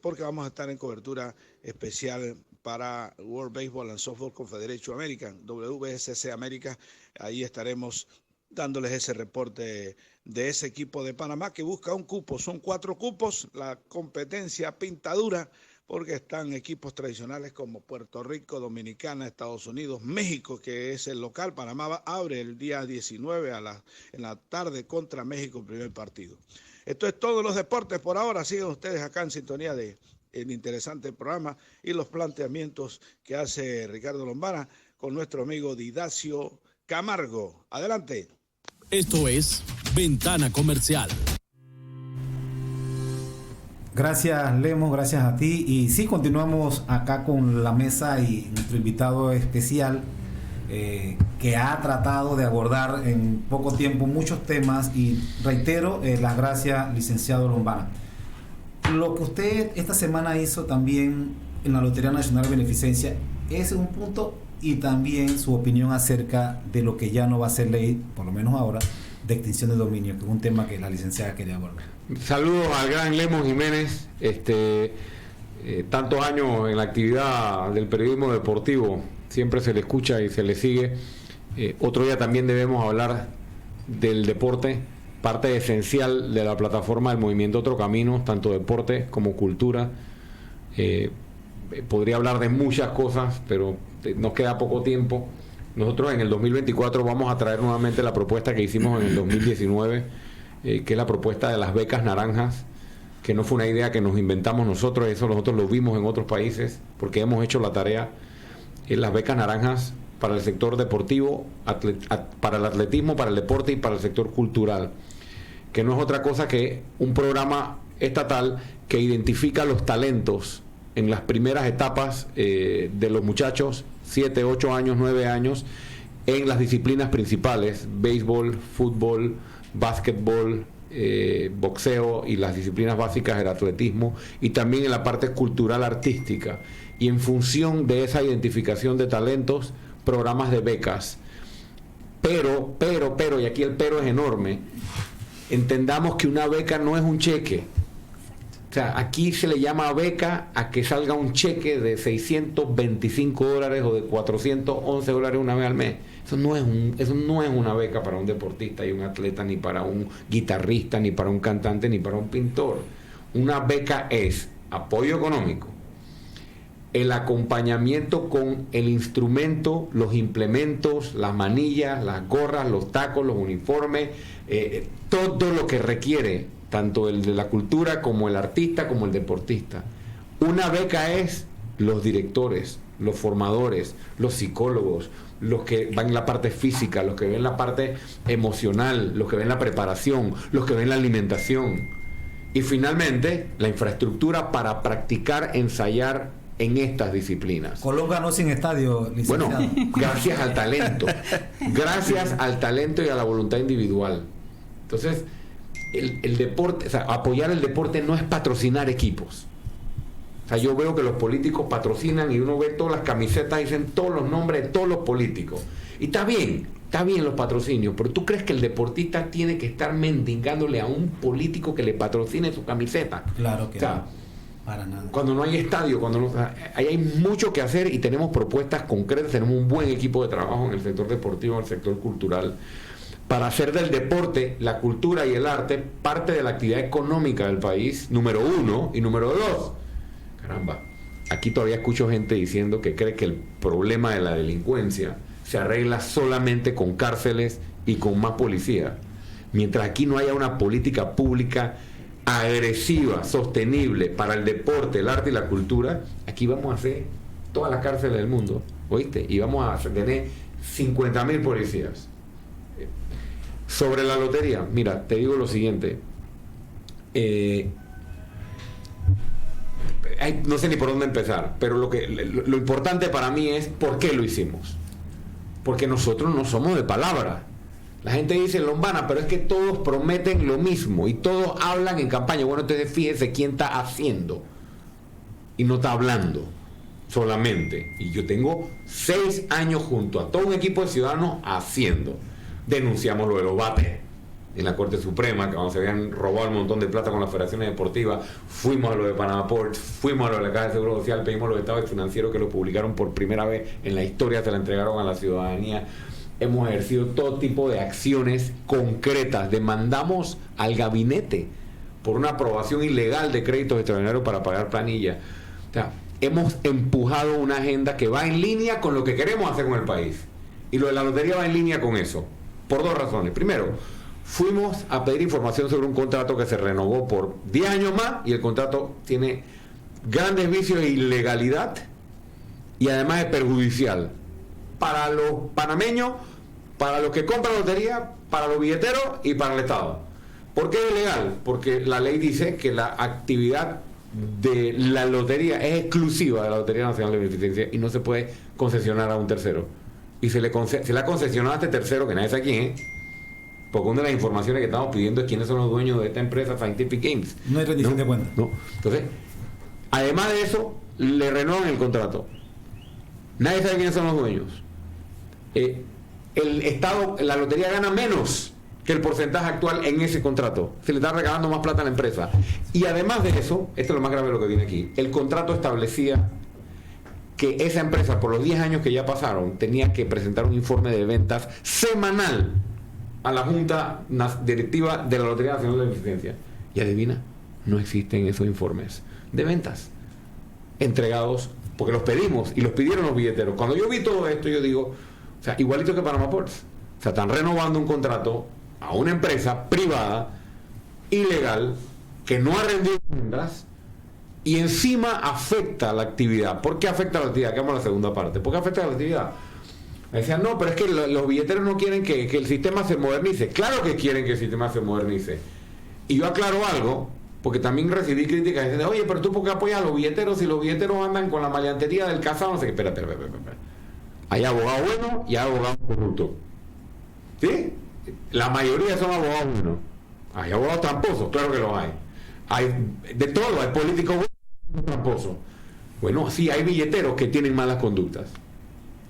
porque vamos a estar en cobertura especial para World Baseball and Softball Confederation American, WBSC América. Ahí estaremos dándoles ese reporte de ese equipo de Panamá que busca un cupo. Son 4 cupos, la competencia pintadura, porque están equipos tradicionales como Puerto Rico, Dominicana, Estados Unidos, México, que es el local. Panamá abre el día 19 en la tarde contra México, el primer partido. Esto es todo los deportes por ahora. Sigan ustedes acá en sintonía de el interesante programa y los planteamientos que hace Ricardo Lombana con nuestro amigo Didacio Camargo. Adelante. Esto es Ventana Comercial. Gracias, Lemos, gracias a ti. Y sí, continuamos acá con la mesa y nuestro invitado especial que ha tratado de abordar en poco tiempo muchos temas, y reitero las gracias, licenciado Lombana. Lo que usted esta semana hizo también en la Lotería Nacional de Beneficencia es un punto, y también su opinión acerca de lo que ya no va a ser ley, por lo menos ahora, de extinción de dominio, que es un tema que la licenciada quería abordar. Saludos al gran Lemos Jiménez, tantos años en la actividad del periodismo deportivo, siempre se le escucha y se le sigue. Otro día también debemos hablar del deporte, parte esencial de la plataforma del movimiento Otro Camino, tanto deporte como cultura. Podría hablar de muchas cosas, pero nos queda poco tiempo. Nosotros en el 2024 vamos a traer nuevamente la propuesta que hicimos en el 2019, que es la propuesta de las becas naranjas, que no fue una idea que nos inventamos nosotros, eso nosotros lo vimos en otros países, porque hemos hecho la tarea. Las becas naranjas para el sector deportivo, para el atletismo, para el deporte y para el sector cultural, que no es otra cosa que un programa estatal que identifica los talentos en las primeras etapas de los muchachos, 7, 8 años, 9 años, en las disciplinas principales, béisbol, fútbol, básquetbol, boxeo y las disciplinas básicas del atletismo, y también en la parte cultural artística. Y en función de esa identificación de talentos, programas de becas. Pero, y aquí el pero es enorme, entendamos que una beca no es un cheque. O sea, aquí se le llama beca a que salga un cheque de $625 o de $411 una vez al mes. Eso no es una beca para un deportista y un atleta, ni para un guitarrista, ni para un cantante, ni para un pintor. Una beca es apoyo económico, el acompañamiento con el instrumento, los implementos, las manillas, las gorras, los tacos, los uniformes, todo lo que requiere tanto el de la cultura como el artista como el deportista. Una beca es los directores, los formadores, los psicólogos, los que van en la parte física, los que ven la parte emocional, los que ven la preparación, los que ven la alimentación, y finalmente la infraestructura para practicar, ensayar en estas disciplinas. Colón ganó sin estadio, licenciado. Bueno, gracias al talento, gracias al talento y a la voluntad individual. Entonces, el deporte, o sea, apoyar el deporte no es patrocinar equipos. O sea, yo veo que los políticos patrocinan y uno ve todas las camisetas, dicen todos los nombres de todos los políticos. Y está bien los patrocinios, pero ¿tú crees que el deportista tiene que estar mendigándole a un político que le patrocine su camiseta? Claro que o sea, no, para nada. Cuando no hay estadio, ahí hay mucho que hacer y tenemos propuestas concretas, tenemos un buen equipo de trabajo en el sector deportivo, en el sector cultural, para hacer del deporte, la cultura y el arte parte de la actividad económica del país, número 1, y número 2. Caramba, aquí todavía escucho gente diciendo que cree que el problema de la delincuencia se arregla solamente con cárceles y con más policía. Mientras aquí no haya una política pública agresiva, sostenible para el deporte, el arte y la cultura, aquí vamos a hacer todas las cárceles del mundo, ¿oíste? Y vamos a tener 50.000 policías. Sobre la lotería, mira, te digo lo siguiente. No sé ni por dónde empezar, pero lo importante para mí es por qué lo hicimos. porque nosotros no somos de palabra. La gente dice Lombana, pero es que todos prometen lo mismo y todos hablan en campaña. Bueno, entonces fíjese quién está haciendo y no está hablando solamente. Y yo tengo 6 años junto a todo un equipo de ciudadanos haciendo. Denunciamos lo de los bates en la Corte Suprema, que cuando se habían robado un montón de plata con las federaciones deportivas. Fuimos a lo de Panama Ports, fuimos a lo de la Caja de Seguro Social, pedimos los estados financieros que lo publicaron por primera vez en la historia, se la entregaron a la ciudadanía. Hemos ejercido todo tipo de acciones concretas. Demandamos al gabinete por una aprobación ilegal de créditos extraordinarios para pagar planilla. O sea, hemos empujado una agenda que va en línea con lo que queremos hacer con el país. Y lo de la lotería va en línea con eso, por 2 razones. Primero, fuimos a pedir información sobre un contrato que se renovó por 10 años más y el contrato tiene grandes vicios de ilegalidad y además es perjudicial para los panameños, para los que compran lotería, para los billeteros y para el Estado. ¿Por qué es ilegal? Porque la ley dice que la actividad de la lotería es exclusiva de la Lotería Nacional de Beneficencia y no se puede concesionar a un tercero. Y se le ha concesionado a este tercero, que nadie sabe quién es, porque una de las informaciones que estamos pidiendo es quiénes son los dueños de esta empresa Scientific Games. No hay rendición de cuentas. No. Entonces, además de eso, le renuevan el contrato. Nadie sabe quiénes son los dueños. El Estado, la lotería gana menos que el porcentaje actual en ese contrato. Se le está regalando más plata a la empresa. Y además de eso, esto es lo más grave de lo que viene aquí, el contrato establecía que esa empresa, por los 10 años que ya pasaron, tenía que presentar un informe de ventas semanal a la Junta Directiva de la Lotería Nacional de Beneficencia. Y adivina, no existen esos informes de ventas entregados, porque los pedimos y los pidieron los billeteros. Cuando yo vi todo esto, yo digo, o sea, igualito que Panama Ports. O sea, están renovando un contrato a una empresa privada, ilegal, que no ha rendido cuentas y encima afecta la actividad. ¿Por qué afecta la actividad? Que vamos a la segunda parte. ¿Por qué afecta la actividad? Me decían, no, pero es que los billeteros no quieren que el sistema se modernice. Claro que quieren que el sistema se modernice. Y yo aclaro algo, porque también recibí críticas diciendo, oye, pero tú ¿por qué apoyas a los billeteros si los billeteros andan con la maleantería del casado? No sé qué. Espera. Hay abogados buenos y hay abogados corruptos. ¿Sí? La mayoría son abogados buenos. Hay abogados tramposos, claro que los hay. Hay de todo, hay políticos buenos y tramposos. Bueno, sí, hay billeteros que tienen malas conductas.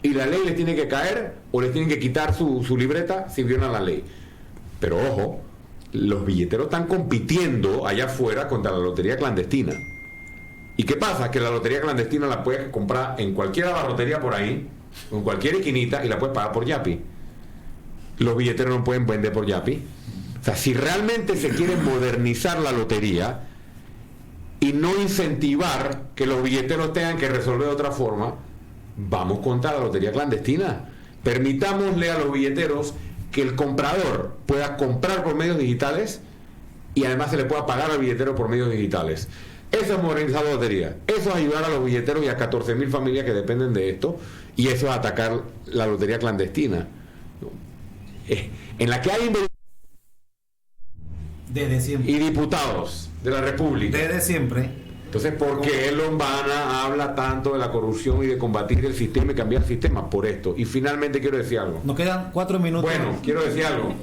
Y la ley les tiene que caer o les tienen que quitar su libreta si violan la ley. Pero ojo, los billeteros están compitiendo allá afuera contra la lotería clandestina. ¿Y qué pasa? Que la lotería clandestina la puedes comprar en cualquier abarrotería por ahí, en cualquier esquinita, y la puedes pagar por Yapi. Los billeteros no pueden vender por Yapi. O sea, si realmente se quiere modernizar la lotería y no incentivar que los billeteros tengan que resolver de otra forma, vamos contra la lotería clandestina. Permitámosle a los billeteros que el comprador pueda comprar por medios digitales y además se le pueda pagar al billetero por medios digitales. Eso es modernizar la lotería. Eso es ayudar a los billeteros y a 14.000 familias que dependen de esto, y eso es atacar la lotería clandestina. En la que hay desde siempre y diputados de la República. Desde siempre. Entonces, ¿por qué Lombana habla tanto de la corrupción y de combatir el sistema y cambiar el sistema? Por esto. Y finalmente quiero decir algo. Nos quedan 4 minutos. Bueno, quiero decir algo.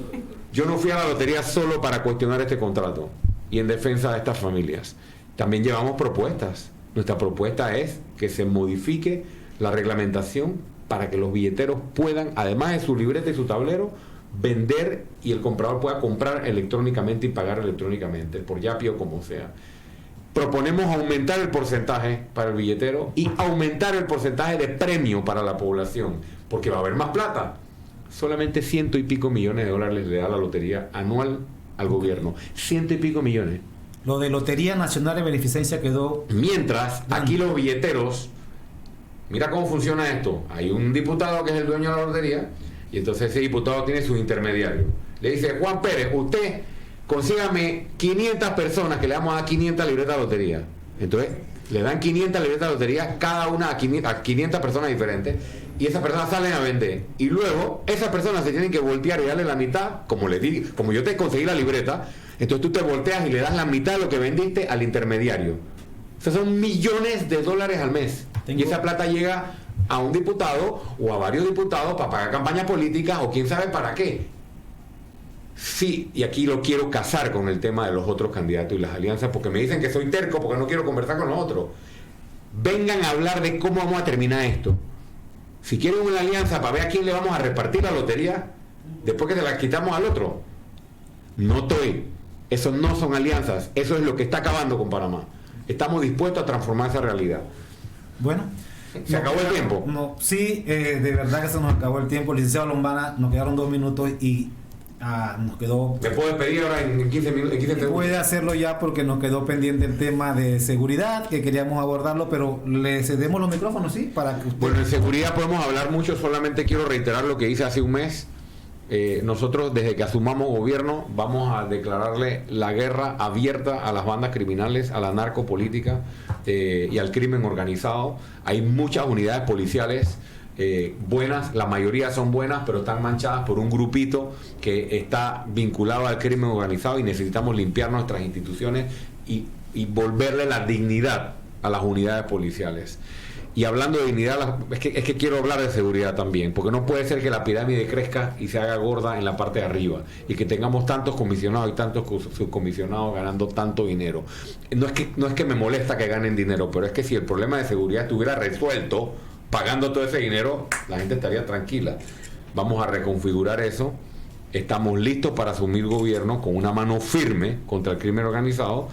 Yo no fui a la lotería solo para cuestionar este contrato y en defensa de estas familias. También llevamos propuestas. Nuestra propuesta es que se modifique la reglamentación para que los billeteros puedan, además de su libreta y su tablero, vender y el comprador pueda comprar electrónicamente y pagar electrónicamente, por Yapi o como sea. Proponemos aumentar el porcentaje para el billetero y aumentar el porcentaje de premio para la población, porque va a haber más plata. Solamente 100 y pico millones de dólares le da la lotería anual al gobierno. 100 y pico millones. Lo de Lotería Nacional de Beneficencia quedó... Mientras, aquí los billeteros, mira cómo funciona esto. Hay un diputado que es el dueño de la lotería, y entonces ese diputado tiene su intermediario. Le dice, Juan Pérez, usted consígame 500 personas que le vamos a dar 500 libretas de lotería. Entonces, le dan 500 libretas de lotería, cada una a 500 personas diferentes, y esas personas salen a vender. Y luego, esas personas se tienen que voltear y darle la mitad, como yo te conseguí la libreta, entonces tú te volteas y le das la mitad de lo que vendiste al intermediario. O sea, son millones de dólares al mes. Y esa plata llega a un diputado o a varios diputados para pagar campañas políticas o quién sabe para qué. Sí, y aquí lo quiero casar con el tema de los otros candidatos y las alianzas, porque me dicen que soy terco porque no quiero conversar con los otros. Vengan a hablar de cómo vamos a terminar esto. Si quieren una alianza para ver a quién le vamos a repartir la lotería después que se la quitamos al otro, no estoy. Eso no son alianzas, eso es lo que está acabando con Panamá. Estamos dispuestos a transformar esa realidad. Bueno, ¿se acabó el tiempo? No, sí, de verdad que se nos acabó el tiempo. Licenciado Lombana, nos quedaron 2 minutos y nos quedó... ¿Me puedo despedir ahora en 15 minutos? En 15 segundos. Puede hacerlo ya porque nos quedó pendiente el tema de seguridad, que queríamos abordarlo, pero le cedemos los micrófonos, ¿sí? Para que usted... Bueno, en seguridad podemos hablar mucho, solamente quiero reiterar lo que hice hace un mes. Nosotros desde que asumamos gobierno vamos a declararle la guerra abierta a las bandas criminales, a la narcopolítica y al crimen organizado. Hay muchas unidades policiales buenas, la mayoría son buenas, pero están manchadas por un grupito que está vinculado al crimen organizado y necesitamos limpiar nuestras instituciones y volverle la dignidad a las unidades policiales. Y hablando de dignidad, es que quiero hablar de seguridad también, porque no puede ser que la pirámide crezca y se haga gorda en la parte de arriba, y que tengamos tantos comisionados y tantos subcomisionados ganando tanto dinero. No es que me molesta que ganen dinero, pero es que si el problema de seguridad estuviera resuelto, pagando todo ese dinero, la gente estaría tranquila. Vamos a reconfigurar eso. Estamos listos para asumir gobierno con una mano firme contra el crimen organizado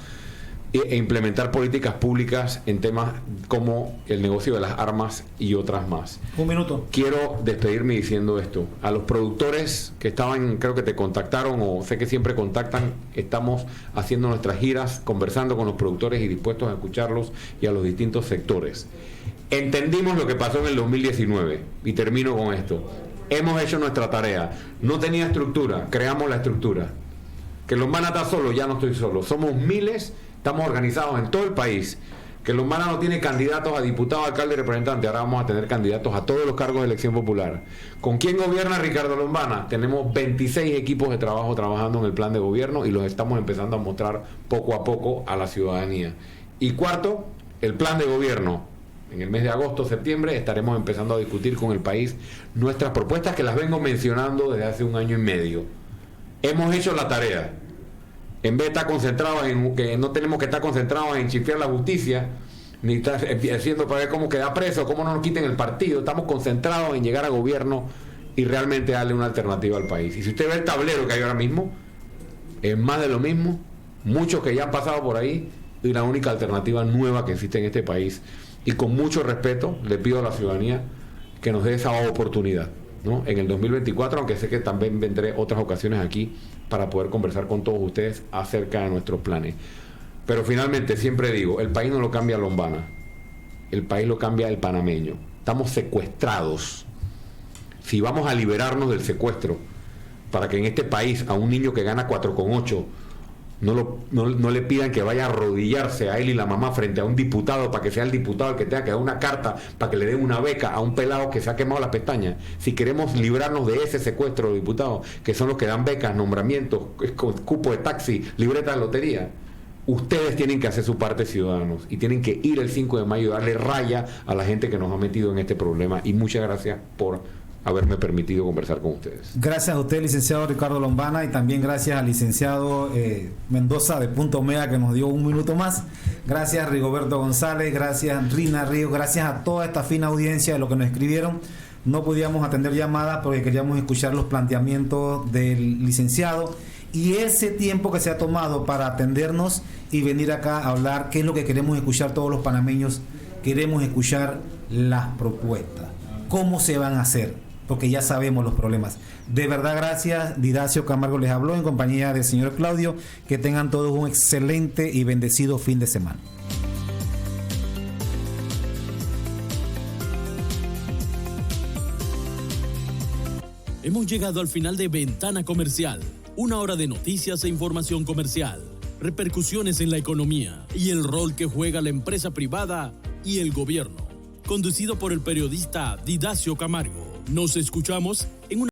e implementar políticas públicas en temas como el negocio de las armas y otras más. 1 minuto. Quiero despedirme diciendo esto. A los productores que estaban, creo que te contactaron o sé que siempre contactan, estamos haciendo nuestras giras, conversando con los productores y dispuestos a escucharlos y a los distintos sectores. Entendimos lo que pasó en el 2019 y termino con esto. Hemos hecho nuestra tarea. No tenía estructura, creamos la estructura. Que Lombana está solo, ya no estoy solo. Somos miles. Estamos organizados en todo el país. Que Lombana no tiene candidatos a diputado, alcalde y representante. Ahora vamos a tener candidatos a todos los cargos de elección popular. ¿Con quién gobierna Ricardo Lombana? Tenemos 26 equipos de trabajo trabajando en el plan de gobierno y los estamos empezando a mostrar poco a poco a la ciudadanía. Y cuarto, el plan de gobierno. En el mes de agosto, septiembre, estaremos empezando a discutir con el país nuestras propuestas que las vengo mencionando desde hace 1 año y medio. Hemos hecho la tarea. En vez de estar concentrados en que no tenemos que estar concentrados en chiflar la justicia, ni estar haciendo para ver cómo queda preso, cómo no nos quiten el partido, estamos concentrados en llegar a gobierno y realmente darle una alternativa al país. Y si usted ve el tablero que hay ahora mismo, es más de lo mismo, muchos que ya han pasado por ahí, y la única alternativa nueva que existe en este país. Y con mucho respeto le pido a la ciudadanía que nos dé esa oportunidad, ¿no? En el 2024, aunque sé que también vendré otras ocasiones aquí para poder conversar con todos ustedes acerca de nuestros planes. Pero finalmente siempre digo, el país no lo cambia Lombana, el país lo cambia el panameño. Estamos secuestrados. Si vamos a liberarnos del secuestro para que en este país a un niño que gana 4,8 no le pidan que vaya a arrodillarse a él y la mamá frente a un diputado para que sea el diputado el que tenga que dar una carta para que le den una beca a un pelado que se ha quemado las pestañas. Si queremos librarnos de ese secuestro de diputados, que son los que dan becas, nombramientos, cupo de taxi, libreta de lotería, ustedes tienen que hacer su parte, ciudadanos, y tienen que ir el 5 de mayo y darle raya a la gente que nos ha metido en este problema. Y muchas gracias por haberme permitido conversar con ustedes. Gracias a usted, licenciado Ricardo Lombana, y también gracias al licenciado Mendoza de Punto Omega, que nos dio 1 minuto más. Gracias Rigoberto González, gracias Rina Ríos, gracias a toda esta fina audiencia de lo que nos escribieron. No podíamos atender llamadas porque queríamos escuchar los planteamientos del licenciado y ese tiempo que se ha tomado para atendernos y venir acá a hablar qué es lo que queremos escuchar todos los panameños. Queremos escuchar las propuestas, cómo se van a hacer, porque ya sabemos los problemas. De verdad, gracias. Didacio Camargo les habló en compañía del señor Claudio. Que tengan todos un excelente y bendecido fin de semana. Hemos llegado al final de Ventana Comercial, 1 hora de noticias e información comercial, repercusiones en la economía y el rol que juega la empresa privada y el gobierno. Conducido por el periodista Didacio Camargo. Nos escuchamos en una